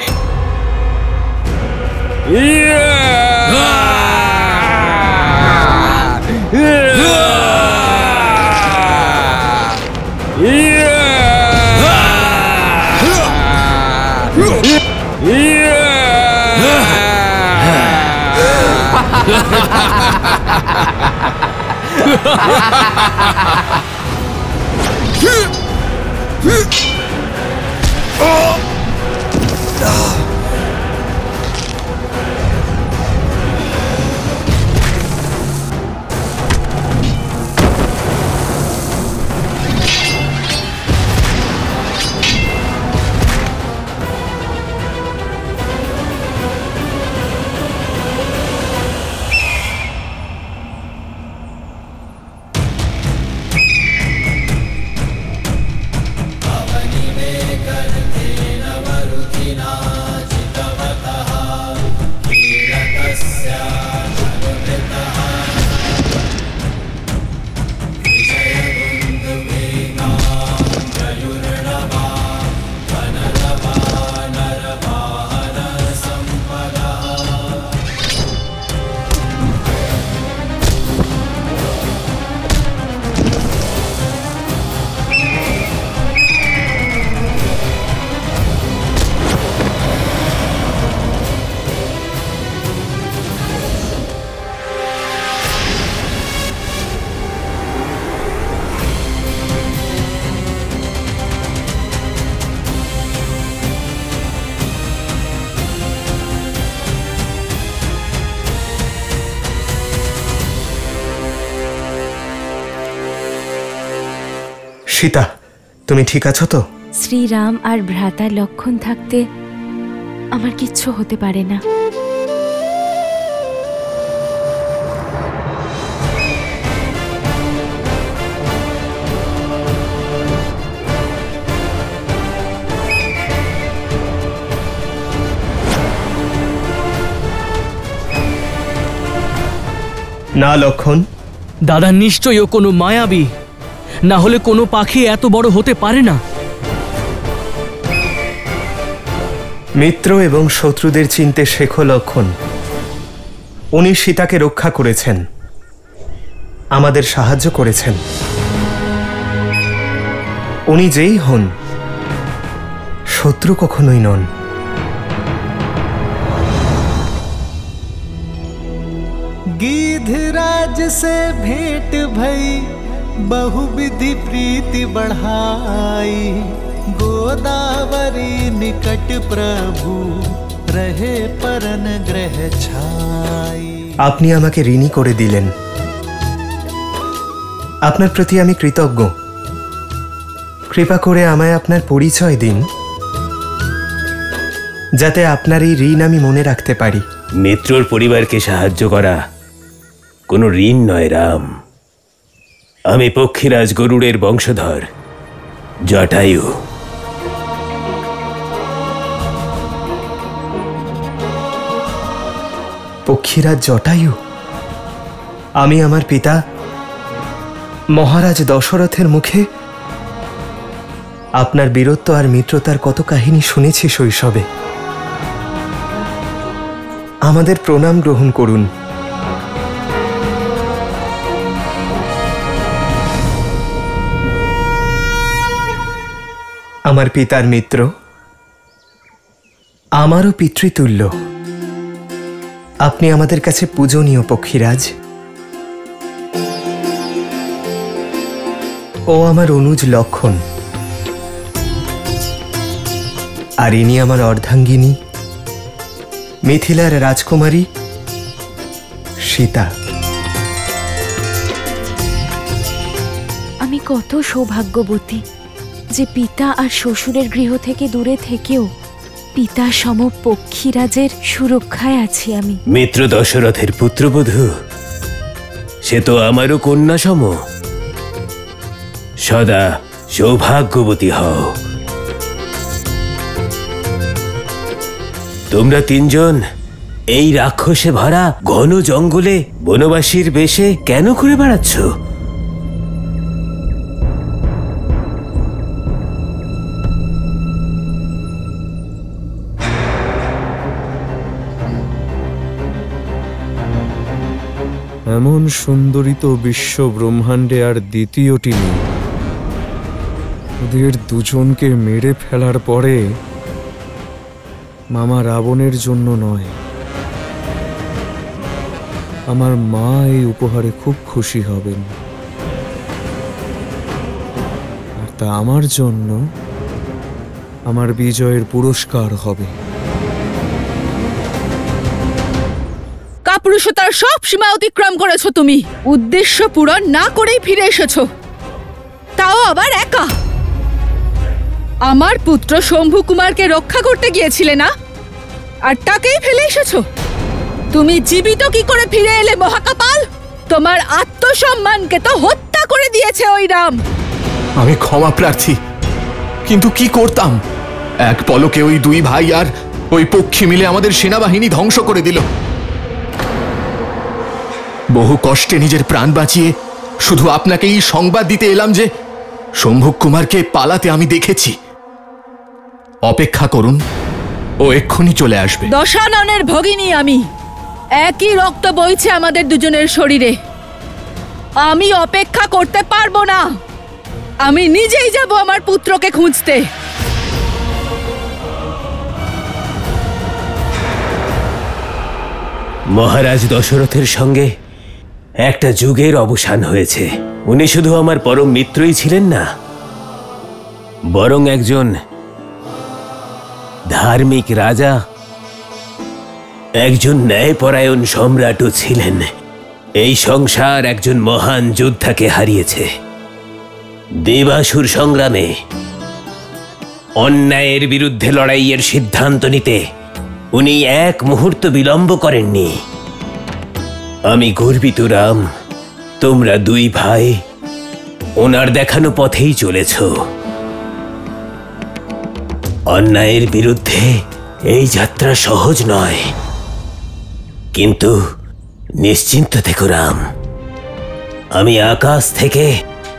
সীতা, তুমি ঠিক আছো তো? শ্রীরাম আর ভ্রাতা লক্ষণ থাকতে আমার কিচ্ছু হতে পারে না। না লক্ষণ, দাদা নিশ্চয়ই ও কোনো মায়াবী, না হলে কোনো পাখি এত বড় হতে পারে না। মিত্র এবং শত্রুদের চিনতে শেখো লক্ষণ। উনি সীতাকে রক্ষা করেছেন, আমাদের সাহায্য করেছেন। উনি যেই হন, শত্রু কখনোই নন। गिधराज से भेंट भई बहुविधि प्रीति बढ़ाई, गोदावरी निकट प्रभु रहे परन ग्रह छाई। আপনি আমাকে ঋণী করে দিলেন, আপনার প্রতি আমি কৃতজ্ঞ। কৃপা করে আমায় আপনার পরিচয় দিন, যাতে আপনার এই ঋণ আমি মনে রাখতে পারি। মিত্রর পরিবারকে সাহায্য করা কোনো ঋণ নয় রাম। আমি পক্ষীরাজ গরুড়ের বংশধর জটায়ু। পক্ষীরাজ জটায়ু? আমি আমার পিতা মহারাজ দশরথের মুখে আপনার বীরত্ব আর মিত্রতার কত কাহিনী শুনেছি শৈশবে। আমাদের প্রণাম গ্রহণ করুন। আমার পিতার মিত্র, আমারও পিতৃতুল্য। আপনি আমাদের কাছে পূজনীয় পক্ষীরাজ। ও আমার অনুজ লক্ষণ, আর ইনি আমার অর্ধাঙ্গিনী মিথিলার রাজকুমারী সীতা। আমি কত সৌভাগ্যবতী যে পিতা আর শ্বশুরের গৃহ থেকে দূরে থেকেও পিতা সম পক্ষীরাজের সুরক্ষায় আছি আমি। মিত্র দশরথের পুত্রবধূ, সে তো আমারও কন্যা সম। সদা সৌভাগ্যবতী হও। তোমরা তিনজন এই রাক্ষসে ভরা ঘন জঙ্গলে বনবাসীর বেশে কেন ঘুরে বেড়াচ্ছ? এমন সুন্দরী তো বিশ্ব ব্রহ্মাণ্ডে আর দ্বিতীয়টি নেই। ওদের দুজনকে মেরে ফেলার পরে মামা রাবণের জন্য নয়, আমার মা এই উপহারে খুব খুশি হবেন। আর তা আমার জন্য আমার বিজয়ের পুরস্কার হবে। কাপুরুষতার সব সীমা অতিক্রম করেছো তুমি। উদ্দেশ্য পূরণ না করেই ফিরে এসেছো, তাও আবার একা। আমার পুত্র শম্ভু কুমারকে রক্ষা করতে গিয়েছিলে না, আর তাকেই ফেলে এসেছো। তুমি জীবিত কি করে ফিরে এলে মহাকাপাল? তোমার আত্মসম্মানকে তো হত্যা করে দিয়েছে ওই রাম। আমি ক্ষমা প্রার্থী, কিন্তু কি করতাম? এক পলকে ওই দুই ভাই আর ওই পক্ষী মিলে আমাদের সেনাবাহিনী ধ্বংস করে দিল। বহু কষ্টে নিজের প্রাণ বাঁচিয়ে শুধু আপনাকে এই সংবাদ দিতে এলাম যে শম্ভু কুমারকে পালাতে আমি দেখেছি। অপেক্ষা করুন, ও এক্ষুনি চলে আসবে। দশাননের ভগিনী আমি, একই রক্ত বইছে আমাদের দুজনের শরীরে। আমি অপেক্ষা করতে পারবো না। আমি নিজেই যাব আমার পুত্রকে খুঁজতে। মহারাজ দশরথের সঙ্গে একটা যুগের অবসান হয়েছে। উনি শুধু আমার পরম মিত্রই ছিলেন না, বরং একজন ধার্মিক রাজা, একজন ন্যায়পরায়ণ সম্রাটও ছিলেন। এই সংসার একজন মহান যোদ্ধাকে হারিয়েছে, দেবাসুর সংগ্রামে অন্যায়ের বিরুদ্ধে লড়াইয়ের সিদ্ধান্ত নিতে উনি এক মুহূর্ত বিলম্ব করেননি। আমি গর্বিত রাম, তোমরা দুই ভাই ওনার দেখানো পথেই চলেছ। অন্যায়ের বিরুদ্ধে এই যাত্রা সহজ নয়, কিন্তু নিশ্চিন্ত থেকো রাম, আমি আকাশ থেকে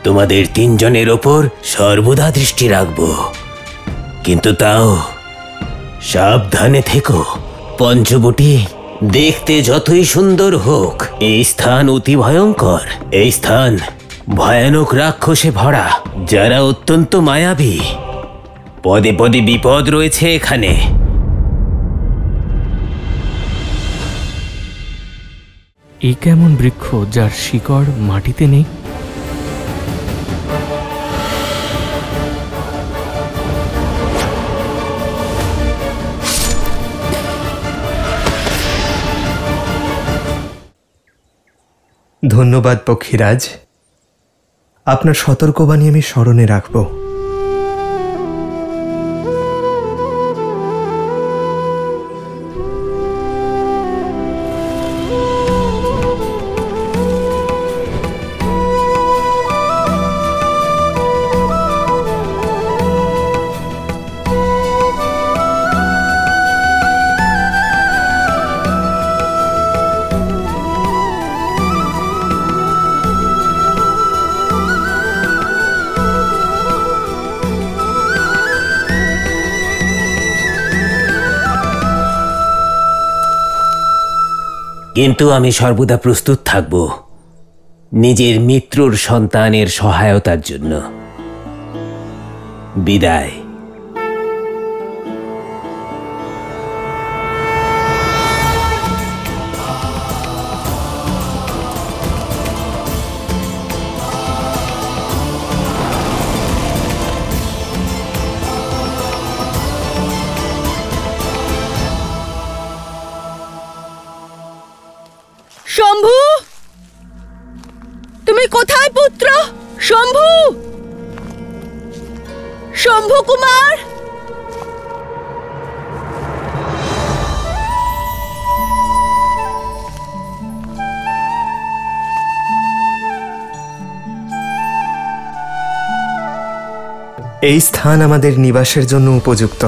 তোমাদের তিনজনের ওপর সর্বদা দৃষ্টি রাখব। কিন্তু তাও সাবধানে থেকো। পঞ্চবটি দেখতে যতই সুন্দর হোক, এই স্থান অতি ভয়ঙ্কর। এই স্থান ভয়ানক রাক্ষসে ভরা, যারা অত্যন্ত মায়াবী। পদে পদে বিপদ রয়েছে এখানে। এই কেমন বৃক্ষ যার শিকড় মাটিতে নেই? ধন্যবাদ পক্ষীরাজ, আপনার সতর্কবাণী আমি স্মরণে রাখব। কিন্তু আমি সর্বদা প্রস্তুত থাকব নিজের মিত্রর সন্তানের সহায়তার জন্য। বিদায়। শম্ভু, তুমি কোথায় পুত্র? শম্ভু, শম্ভু কুমার। এই স্থান আমাদের নিবাসের জন্য উপযুক্ত।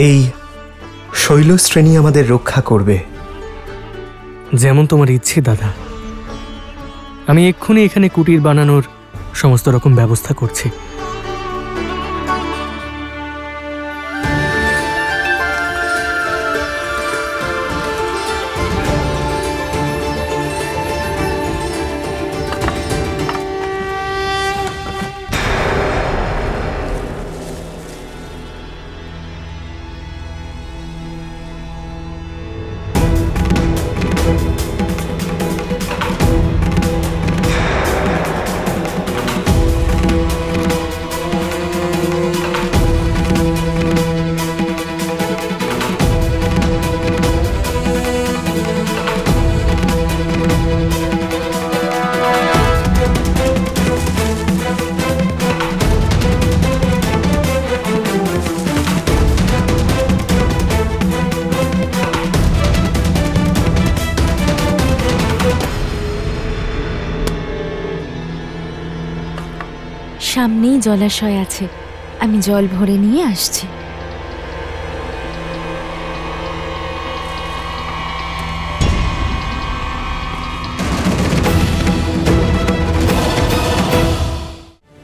এই শৈলশ্রেণী আমাদের রক্ষা করবে। যেমন তোমার ইচ্ছে দাদা। আমি এক্ষুনি এখানে কুটির বানানোর সমস্ত রকম ব্যবস্থা করছি। সামনেই জলাশয় আছে, আমি জল ভরে নিয়ে আসছি।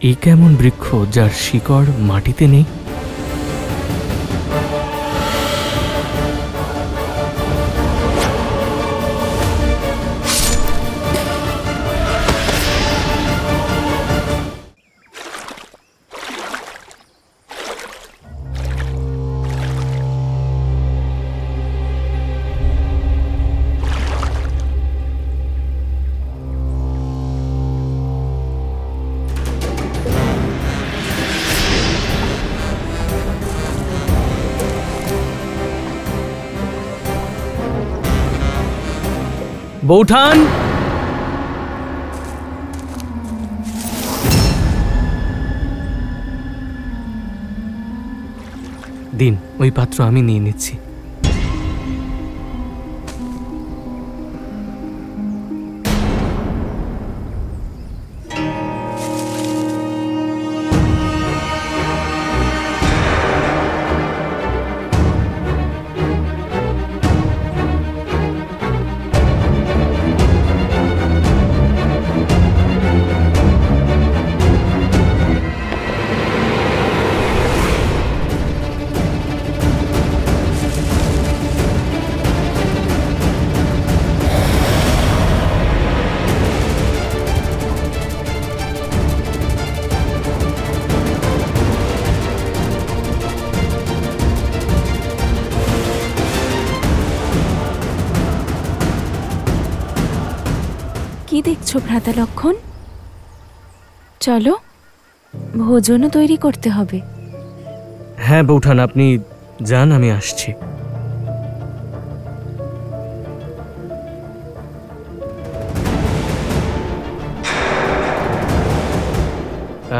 এই কেমন বৃক্ষ যার শিকড় মাটিতে নেই? বৌঠান, দিন, ওই পাত্র আমি নিয়ে নিচ্ছি। কি দেখছো ভ্রাতা লক্ষণ? চলো, ভোজনও তৈরি করতে হবে। হ্যাঁ বৌঠান, আপনি যান, আমি আসছি।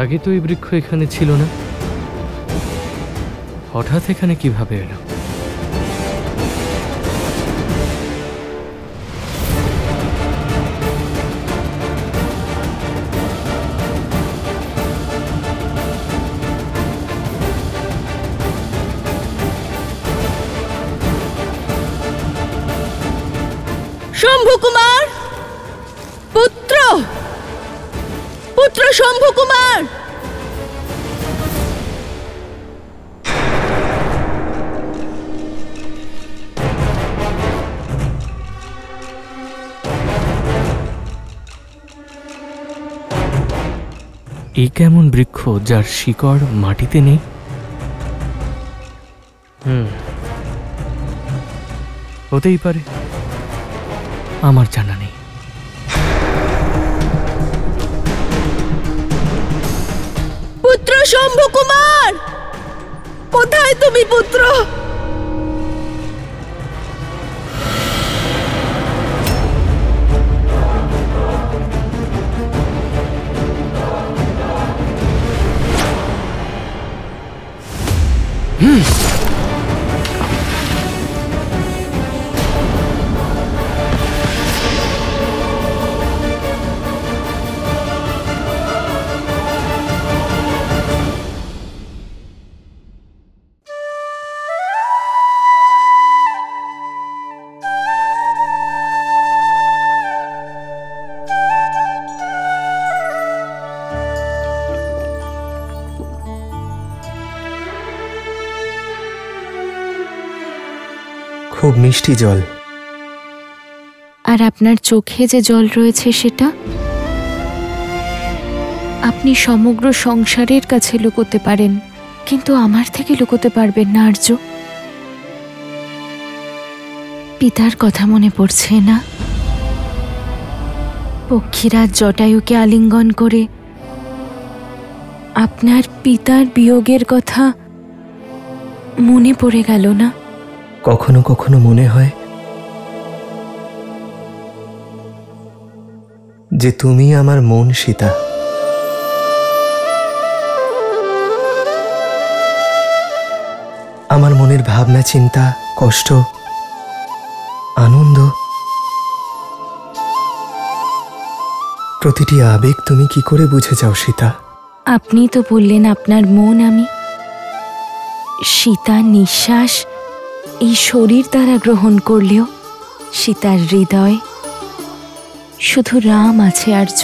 আগে তো এই বৃক্ষ এখানে ছিল না, হঠাৎ এখানে কিভাবে এলো? শম্ভু কুমার, পুত্র পুত্র শম্ভু কুমার, এই কেমন বৃক্ষ যার শিকড় মাটিতে নেই? হতেই পারে, আমার জানা নেই। পুত্র শম্ভু কুমার, কোথায় তুমি পুত্র? খুব মিষ্টি জল। আর আপনার চোখে যে জল রয়েছে সেটা আপনি সমগ্র সংসারের কাছে লুকোতে পারেন, কিন্তু আমার থেকে লুকোতে পারবেন না আর্য। পিতার কথা মনে পড়ছে না? পক্ষীরাজ জটায়ুকে আলিঙ্গন করে আপনার পিতার বিয়োগের কথা মনে পড়ে গেল না? কখনো কখনো মনে হয় যে তুমি আমার মন, সীতা। আমার মনের ভাবনা, চিন্তা, কষ্ট, আনন্দ, প্রতিটি আবেগ তুমি কি করে বুঝে যাও সীতা? আপনি তো বললেন আপনার মন আমি। সীতার নিঃশ্বাস এই শরীর দ্বারা গ্রহণ করলেও সীতার হৃদয় শুধু রাম আছে আর্য।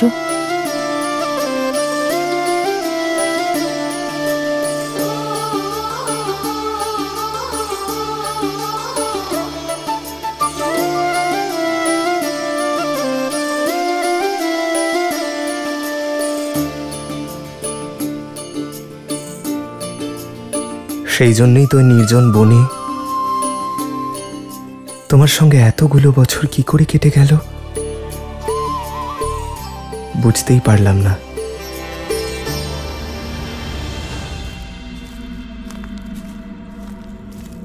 সেই জন্যই তো নির্জন বনে তোমার সঙ্গে এতগুলো বছর কি করে কেটে গেল বুঝতেই পারলাম না।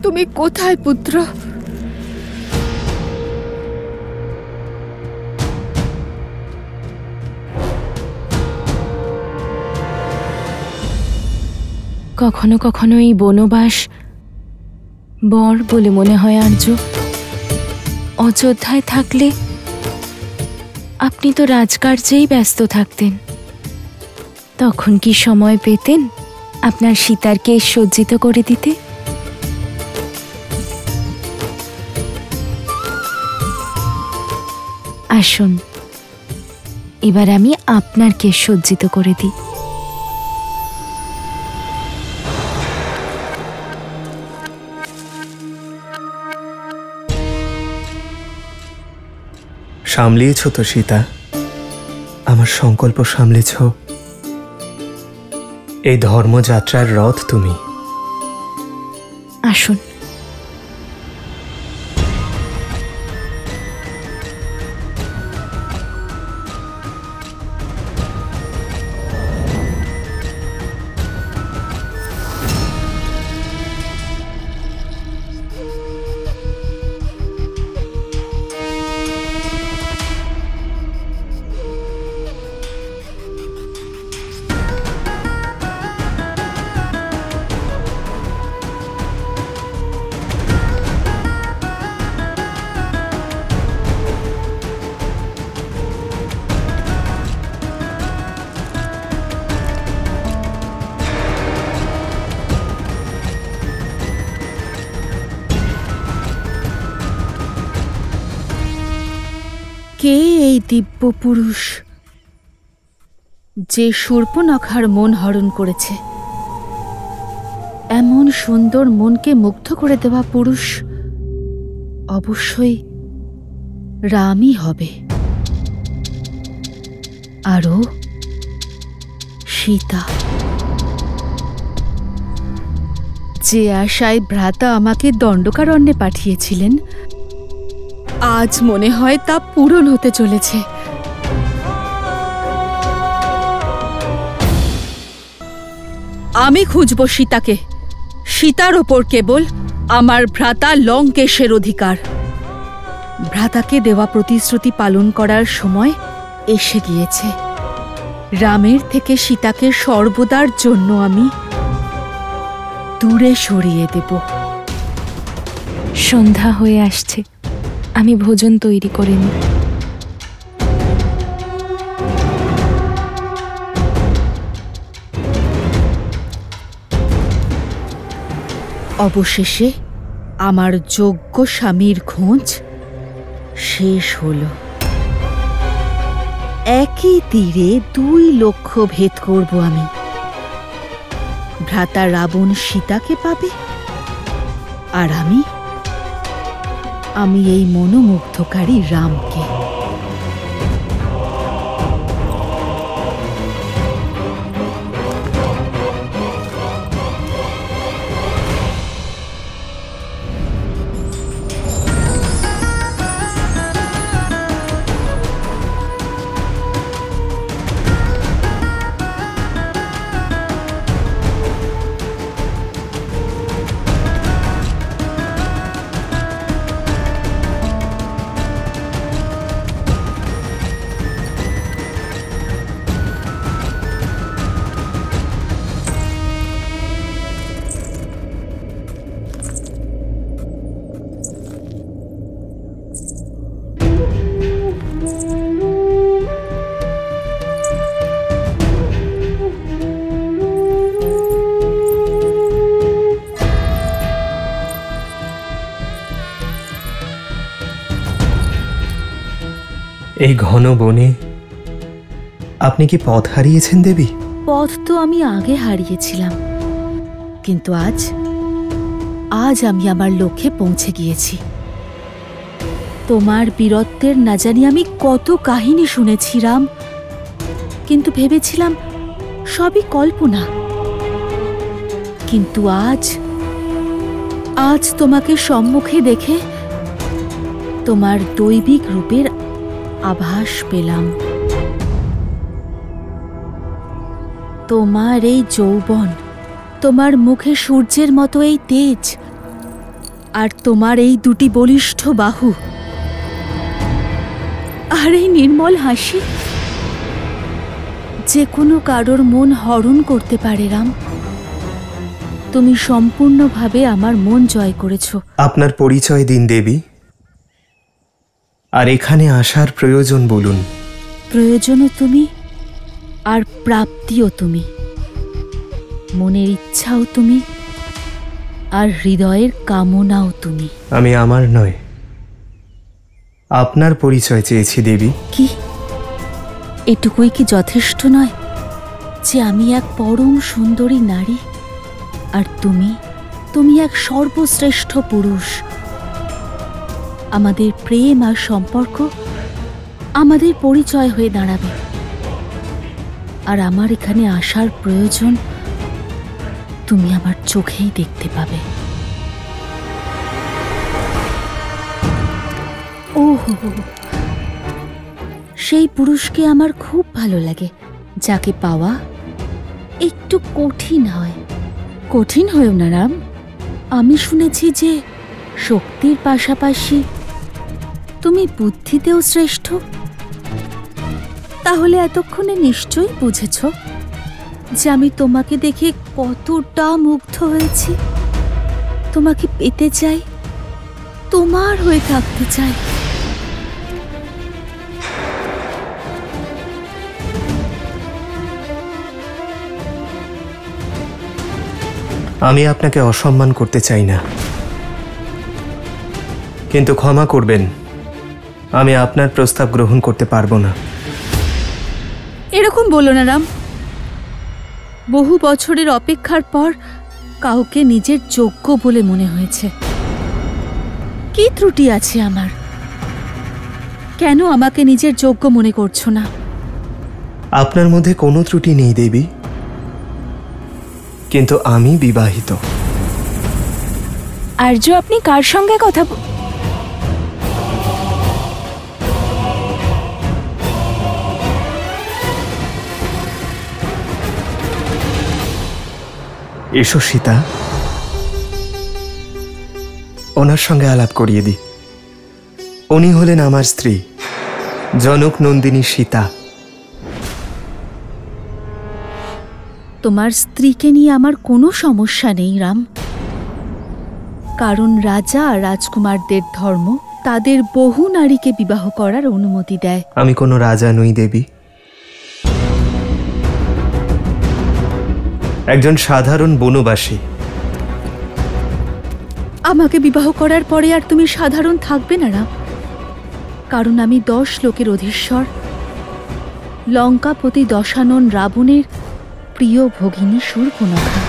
তুমি কোথায় পুত্র? কখনো কখনো এই বনবাস বর বলে মনে হয় আর্য। অযোধ্যায় থাকলে আপনি তো রাজকার্যেই ব্যস্ত থাকতেন, তখন কি সময় পেতেন আপনার সীতার কেশ সজ্জিত করে দিতে? আসুন, এবার আমি আপনার কেশ সজ্জিত করে দিই। সামলিয়েছ তো সীতা, আমার সংকল্প সামলেছ। এই ধর্মযাত্রার রথ তুমি। আসুন। কে এই দিব্য পুরুষ যে শূর্পণখার মন হরণ করেছে? এমন সুন্দর মনকে মুগ্ধ করে দেওয়া পুরুষ অবশ্যই রামই হবে। আরও সীতা, যে আশায় ভ্রাতা আমাকে দণ্ডকারণ্যে পাঠিয়েছিলেন, আজ মনে হয় তা পূরণ হতে চলেছে। আমি খুঁজব সীতাকে। সীতার ওপর কেবল আমার ভ্রাতা লঙ্কেশের অধিকার। ভ্রাতাকে দেওয়া প্রতিশ্রুতি পালন করার সময় এসে গিয়েছে। রামের থেকে সীতাকে সর্বদার জন্য আমি দূরে সরিয়ে দেব। সন্ধ্যা হয়ে আসছে, আমি ভোজন তৈরি করে নিই। অবশেষে আমার যোগ্য স্বামীর খোঁজ শেষ হল। একই তীরে 2 লক্ষ্য ভেদ করব আমি। ভ্রাতা রাবণ সীতাকে পাবে, আর আমি এই মনোমুগ্ধকারী রামকে। এই ঘন বনে আপনি কি পথ হারিয়েছেন দেবী? পথ তো আমি আগে হারিয়েছিলাম, কিন্তু আজ আমি আমার লক্ষ্যে পৌঁছে গিয়েছি। তোমার বীরত্বের না জানি আমি কত কাহিনী শুনেছি রাম, কিন্তু ভেবেছিলাম সবই কল্পনা। কিন্তু আজ তোমাকে সম্মুখে দেখে তোমার দৈবিক রূপের আভাস পেলাম। তোমার এই যৌবন, তোমার মুখে সূর্যের মতো এই তেজ, আর তোমার এই 2টি বলিষ্ঠ বাহু, আর এই নির্মল হাসি যে কোনো কারোর মন হরণ করতে পারে রাম। তুমি সম্পূর্ণভাবে আমার মন জয় করেছো। আপনার পরিচয় দিন দেবী, আর এখানে আসার প্রয়োজন বলুন। প্রয়োজনও তুমি আর প্রাপ্তিও তুমি, মনের ইচ্ছাও তুমি আর হৃদয়ের কামনাও তুমি। আমি আমার নয়, আপনার পরিচয় চেয়েছি দেবী। কি এটুকুই কি যথেষ্ট নয় যে আমি এক পরম সুন্দরী নারী আর তুমি এক সর্বশ্রেষ্ঠ পুরুষ? আমাদের প্রেম আর সম্পর্ক আমাদের পরিচয় হয়ে দাঁড়াবে, আর আমার এখানে আসার প্রয়োজন তুমি আমার চোখেই দেখতে পাবে। ওহো, সেই পুরুষকে আমার খুব ভালো লাগে, যাকে পাওয়া একটু কঠিন হয়। কঠিন হয়েও না রাম, আমি শুনেছি যে শক্তির পাশাপাশি তুমি বুদ্ধিতেও শ্রেষ্ঠ। তাহলে এতক্ষণে নিশ্চয়ই বুঝেছ যে আমি তোমাকে দেখে কতটা মুগ্ধ হয়েছি। তোমাকে পেতে চাই, তোমার হয়ে থাকতে চাই। আমি আপনাকে অসম্মান করতে চাই না, কিন্তু ক্ষমা করবেন, আমি আপনার প্রস্তাব গ্রহণ করতে পারবো না। এরকম বলো না রাম। বহু বছরের অপেক্ষার পর কাউকে নিজের যোগ্য বলে মনে হয়েছে। কি ত্রুটি আছে আমার? কেন আমাকে নিজের যোগ্য মনে করছো না? আপনার মধ্যে কোনো ত্রুটি নেই দেবী, কিন্তু আমি বিবাহিত। আর্য, আপনি কার সঙ্গে কথা এসো সীতা, ওনার সঙ্গে আলাপ করিয়ে দিই। উনি হলেন আমার স্ত্রী, জনক নন্দিনী সীতা। তোমার স্ত্রীকে নিয়ে আমার কোনো সমস্যা নেই রাম, কারণ রাজা আর রাজকুমারদের ধর্ম তাদের বহু নারীকে বিবাহ করার অনুমতি দেয়। আমি কোনো রাজা নই দেবী, একজন সাধারণ বনবাসী। আমাকে বিবাহ করার পরে আর তুমি সাধারণ থাকবে না রাম, কারণ আমি 10 লোকের অধীশ্বর, লঙ্কাপতি দশানন রাবণের প্রিয় ভগিনী শূর্পণখা।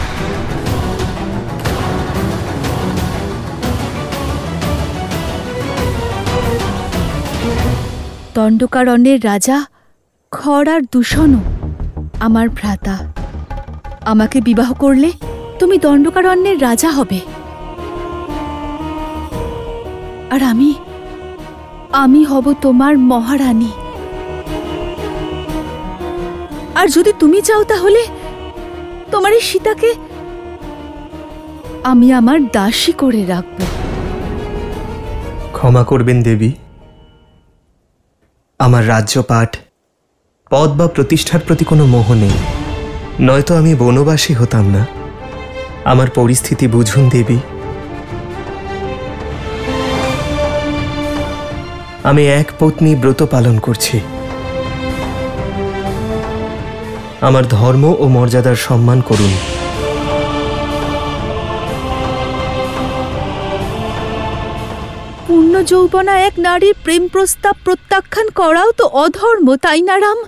দণ্ডকারণ্যের রাজা খর আর দূষণও আমার ভ্রাতা। আমাকে বিবাহ করলে তুমি দণ্ডকারণ্যের রাজা হবে, আর আমি হব তোমার মহারানী। আর যদি তুমি চাও তাহলে তোমার এই সীতাকে আমি আমার দাসী করে রাখব। ক্ষমা করবেন দেবী, আমার রাজ্যপাট, পদ বা প্রতিষ্ঠার প্রতি কোনো মোহ নেই, নয়তো আমি বনবাসী হতাম না। আমার পরিস্থিতি বুঝুন দেবী, আমি এক পত্নী ব্রত পালন করছি। আমার ধর্ম ও মর্যাদার সম্মান করুন। পূর্ণ যৌবনা এক নারীর প্রেম প্রস্তাব প্রত্যাখ্যান করাও তো অধর্ম, তাই না রাম?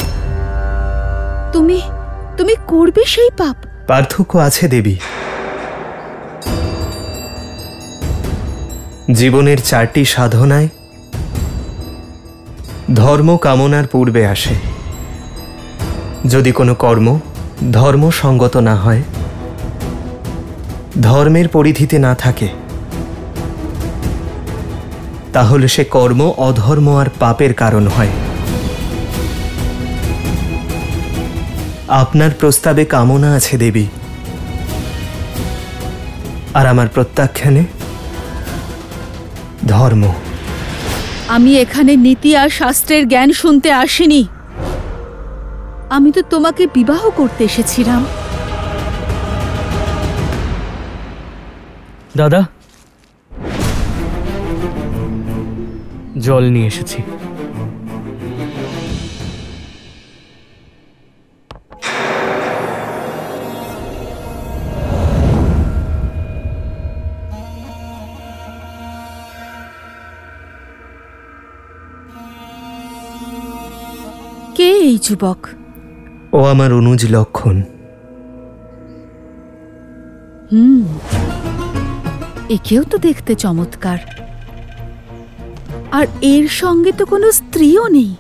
তুমি করবে সেই পাপ? পার্থক্য আছে দেবী। জীবনের 4টি সাধনায় ধর্ম কামনার পূর্বে আসে। যদি কোনো কর্ম ধর্মসঙ্গত না হয়, ধর্মের পরিধিতে না থাকে, তাহলে সে কর্ম অধর্ম আর পাপের কারণ হয়। আপনার প্রস্তাবে কামনা আছে দেবী, আর আমার প্রত্যাখ্যানে ধর্ম। আমি এখানে নীতি আর শাস্ত্রের জ্ঞান শুনতে আসিনি, আমি তো তোমাকে বিবাহ করতে এসেছিলাম। দাদা, জল নিয়ে এসেছি। কে এই যুবক? ও আমার অনুজ লক্ষণ। একেও তো দেখতে চমৎকার, আর এর সঙ্গে তো কোনো স্ত্রীও নেই।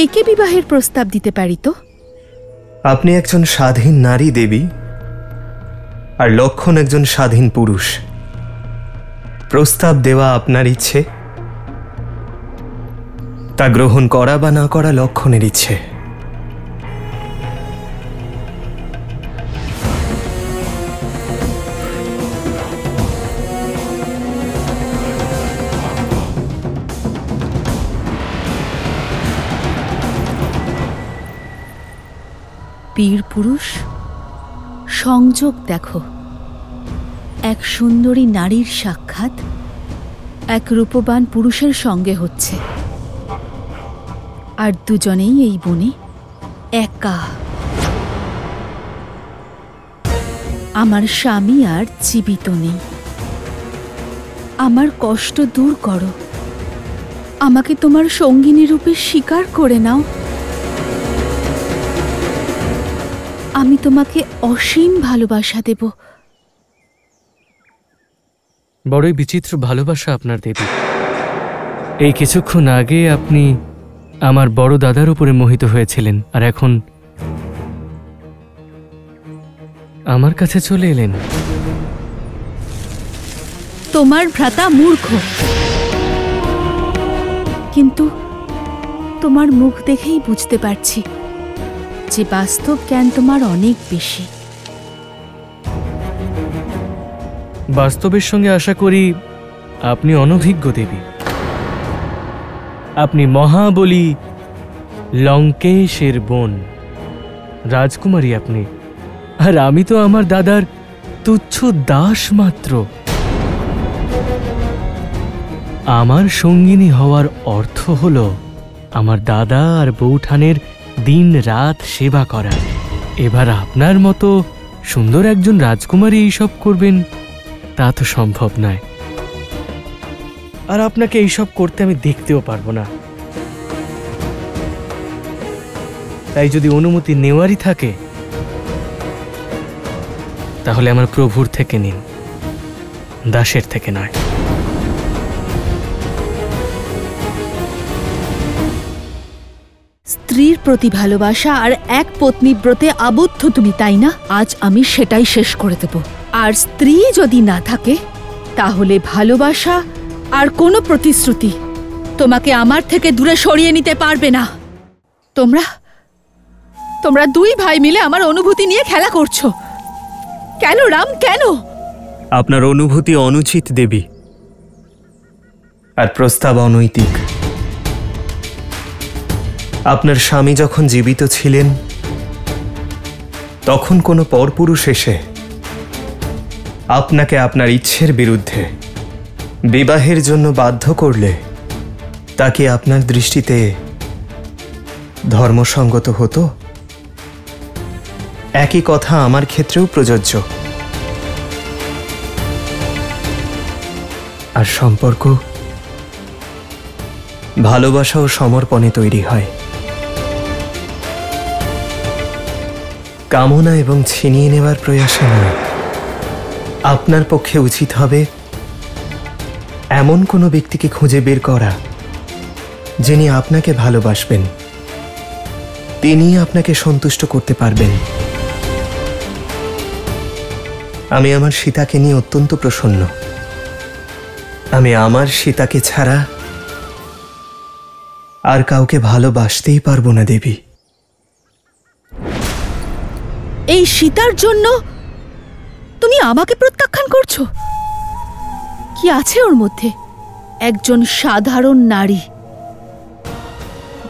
একে বিবাহের প্রস্তাব দিতে পারি তো? আপনি একজন স্বাধীন নারী দেবী, আর লক্ষণ একজন স্বাধীন পুরুষ। প্রস্তাব দেওয়া আপনার ইচ্ছে, তা গ্রহণ করা বা না করা লক্ষণের ইচ্ছে। বীর পুরুষ, সংযোগ দেখো। এক সুন্দরী নারীর সাক্ষাৎ এক রূপবান পুরুষের সঙ্গে হচ্ছে, আর দুজনেই এই বনে একা। আমার স্বামী আর জীবিত নেই। আমার কষ্ট দূর করো, আমাকে তোমার সঙ্গিনী রূপে স্বীকার করে নাও। আমি তোমাকে অসীম ভালোবাসা দেব। বড়ই বিচিত্র ভালোবাসা আপনার দেবী। এই কিছুক্ষণ আগে আপনি আমার বড় দাদার উপরে মোহিত হয়েছিলেন, আর এখন আমার কাছে চলে এলেন। তোমার ভ্রাতা মূর্খ, কিন্তু তোমার মুখ দেখেই বুঝতে পারছি যে বাস্তব জ্ঞান তোমার অনেক বেশি। বাস্তবের সঙ্গে আশা করি আপনি অনভিজ্ঞ দেবী। আপনি মহাবলী লঙ্কেশের বোন, রাজকুমারী আপনি, আর আমি তো আমার দাদার তুচ্ছ দাস মাত্র। আমার সঙ্গিনী হওয়ার অর্থ হল আমার দাদা আর বৌঠানের দিন রাত সেবা করা। এবার আপনার মতো সুন্দর একজন রাজকুমারী এইসব করবেন, তা তো সম্ভব নয়। আর আপনাকে এইসব করতে আমি দেখতেও পারবো না। তাই যদি অনুমতি নেওয়ারই থাকে, তাহলে আমার প্রভুর থেকে নিন, দাসের থেকে নয়। স্ত্রীর প্রতি ভালোবাসা আর এক পত্নী ব্রতে আবদ্ধ তুমি, তাই না? আজ আমি সেটাই শেষ করে দেব। আর স্ত্রী যদি না থাকে, তাহলে ভালোবাসা আর কোনো প্রতিশ্রুতি তোমাকে আমার থেকে দূরে সরিয়ে নিতে পারবে না। তোমরা দুই ভাই মিলে আমার অনুভূতি নিয়ে খেলা করছো। কেন রাম, কেন? আপনার অনুভূতি অনুচিত দেবী, আর প্রস্তাব অনৈতিক। আপনার স্বামী যখন জীবিত ছিলেন, তখন কোনো পরপুরুষ এসে আপনাকে আপনার ইচ্ছের বিরুদ্ধে বিবাহের জন্য বাধ্য করলে, তা কি আপনার দৃষ্টিতে ধর্মসঙ্গত হতো? একই কথা আমার ক্ষেত্রেও প্রযোজ্য। আর সম্পর্ক ভালোবাসা ও সমর্পণে তৈরি হয়। কামনা এবং ছিনিয়ে নেওয়ার প্রয়াসে নয়। আপনার পক্ষে উচিত হবে এমন কোনো ব্যক্তিকে খুঁজে বের করা যিনি আপনাকে ভালোবাসবেন, তিনি আপনাকে সন্তুষ্ট করতে পারবেন। আমি আমার সীতাকে নিয়ে অত্যন্ত প্রসন্ন। আমি আমার সীতাকে ছাড়া আর কাউকে ভালোবাসতেই পারবো না দেবী। এই সীতার জন্য তুমি আমাকে প্রত্যাখ্যান করছো? কি আছে ওর মধ্যে? একজন সাধারণ নারী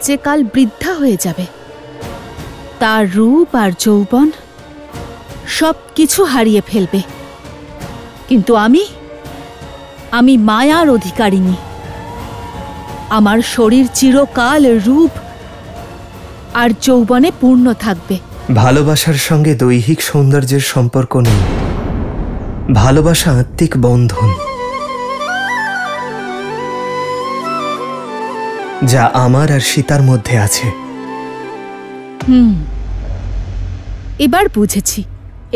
যে কাল বৃদ্ধা হয়ে যাবে, তার রূপ আর যৌবন সব কিছু হারিয়ে ফেলবে, কিন্তু আমি মায়ার অধিকারিণী। আমার শরীর চিরকাল রূপ আর যৌবনে পূর্ণ থাকবে। ভালোবাসার সঙ্গে দৈহিক সৌন্দর্যের সম্পর্ক নেই, ভালোবাসা আত্মিক বন্ধন, যা আমার আর সীতার মধ্যে আছে। এবার বুঝেছি,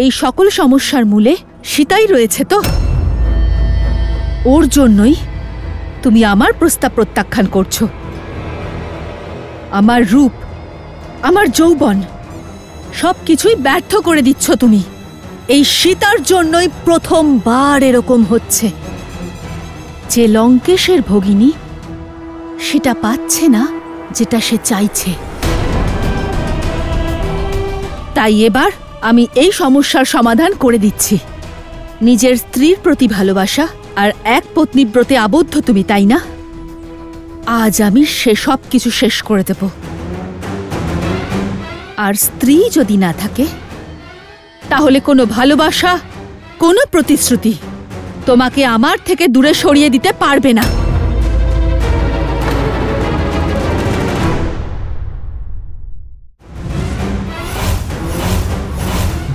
এই সকল সমস্যার মূলে সীতাই রয়েছে। তো ওর জন্যই তুমি আমার প্রস্তাব প্রত্যাখ্যান করছো। আমার রূপ, আমার যৌবন সবকিছুই ব্যর্থ করে দিচ্ছ তুমি। এই সীতার জন্যই প্রথমবার এরকম হচ্ছে যে লঙ্কেশের ভগিনী সেটা পাচ্ছে না যেটা সে চাইছে। তাই এবার আমি এই সমস্যার সমাধান করে দিচ্ছি। নিজের স্ত্রীর প্রতি ভালোবাসা আর এক পত্নীব্রতে আবদ্ধ তুমি, তাই না? আজ আমি সব কিছু শেষ করে দেব। আর স্ত্রী যদি না থাকে তাহলে কোনো ভালোবাসা, কোনো প্রতিশ্রুতি তোমাকে আমার থেকে দূরে সরিয়ে দিতে পারবে না।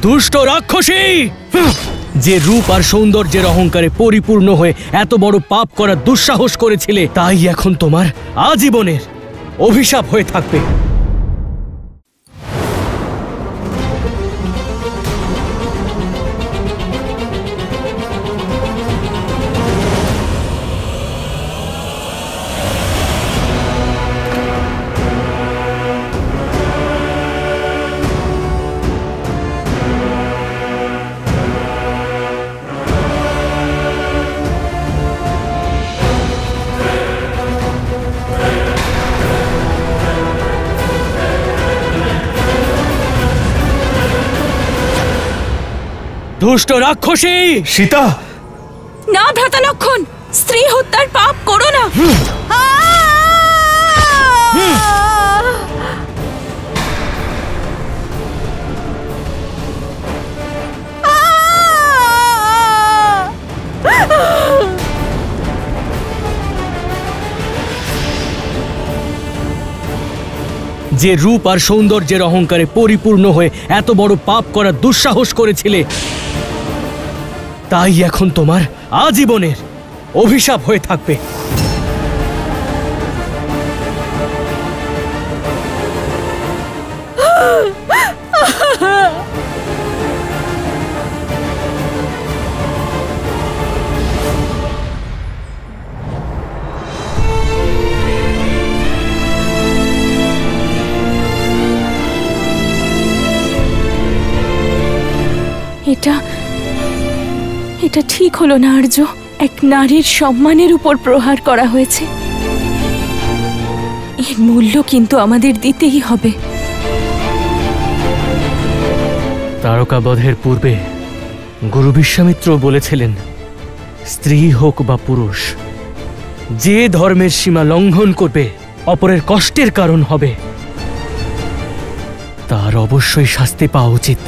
দুষ্ট রাক্ষসী, যে রূপ আর সৌন্দর্যের অহংকারে পরিপূর্ণ হয়ে এত বড় পাপ করার দুঃসাহস করেছিলে, তাই এখন তোমার আজীবনের অভিশাপ হয়ে থাকবে। দুষ্ট রাক্ষসী! সীতা! না ভ্রাতা লক্ষণ, স্ত্রী হত্যার পাপ করো না। যে রূপ আর সৌন্দর্যের অহংকারে পরিপূর্ণ হয়ে এত বড় পাপ করার দুঃসাহস করেছিলে, তাই এখন তোমার আজীবনের অভিশাপ হয়ে থাকবে। এটা ঠিক হলো না আর্য। এক নারীর সম্মানের উপর প্রহার করা হয়েছে, এর মূল্য কিন্তু আমাদের দিতেই হবে। তারকাবধের পূর্বে গুরু বিশ্বামিত্র বলেছিলেন, স্ত্রী হোক বা পুরুষ, যে ধর্মের সীমা লঙ্ঘন করবে, অপরের কষ্টের কারণ হবে, তার অবশ্যই শাস্তি পাওয়া উচিত।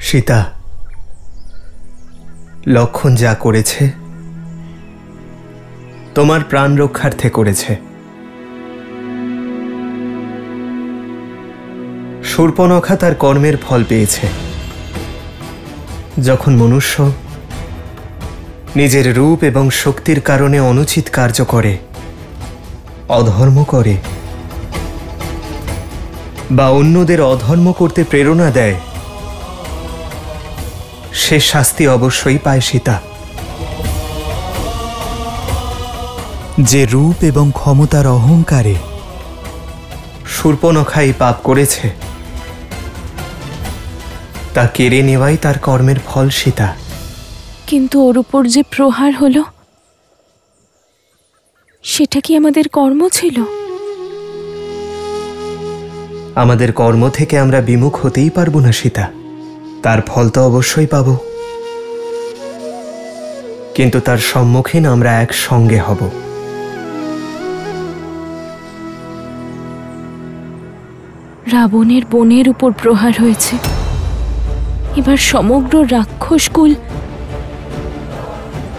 সীতা, লক্ষণ যা করেছে তোমার প্রাণ রক্ষার্থে করেছে। শূর্পণখা তার কর্মের ফল পেয়েছে। যখন মনুষ্য নিজের রূপ এবং শক্তির কারণে অনুচিত কার্য করে, অধর্ম করে বা অন্যদের অধর্ম করতে প্রেরণা দেয়, সে শাস্তি অবশ্যই পায় সীতা। যে রূপ এবং ক্ষমতার অহংকারে শূর্পণখাই পাপ করেছে, তা কেড়ে নেওয়াই তার কর্মের ফল সীতা। কিন্তু ওর উপর যে প্রহার হলো, সেটা কি আমাদের কর্ম ছিল? আমাদের কর্ম থেকে আমরা বিমুখ হতেই পারবো না সীতা। তার ফল তো অবশ্যই পাব, কিন্তু তার সম্মুখীন আমরা একসঙ্গে হব। রাবণের বোনের উপর প্রহার হয়েছে, এবার সমগ্র রাক্ষসকুল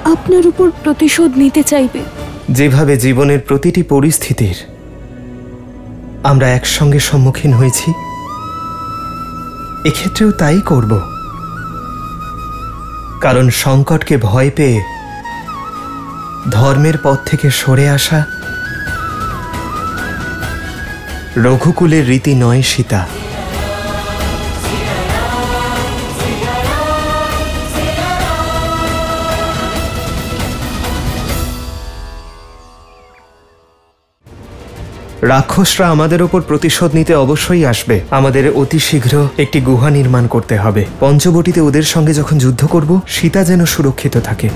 আপনার উপর প্রতিশোধ নিতে চাইবে। যেভাবে জীবনের প্রতিটি পরিস্থিতির আমরা একসঙ্গে সম্মুখীন হয়েছি, এক্ষেত্রেও তাই করব। কারণ সংকটকে ভয় পেয়ে ধর্মের পথ থেকে সরে আসা রঘুকুলের রীতি নয় সীতা। রাক্ষসরা আমাদের ওপর প্রতিশোধ নিতে অবশ্যই আসবে। আমাদের অতি শীঘ্র একটি গুহা নির্মাণ করতে হবে। পঞ্চবটিতে ওদের সঙ্গে যখন যুদ্ধ করব, সীতা যেন সুরক্ষিত থাকে।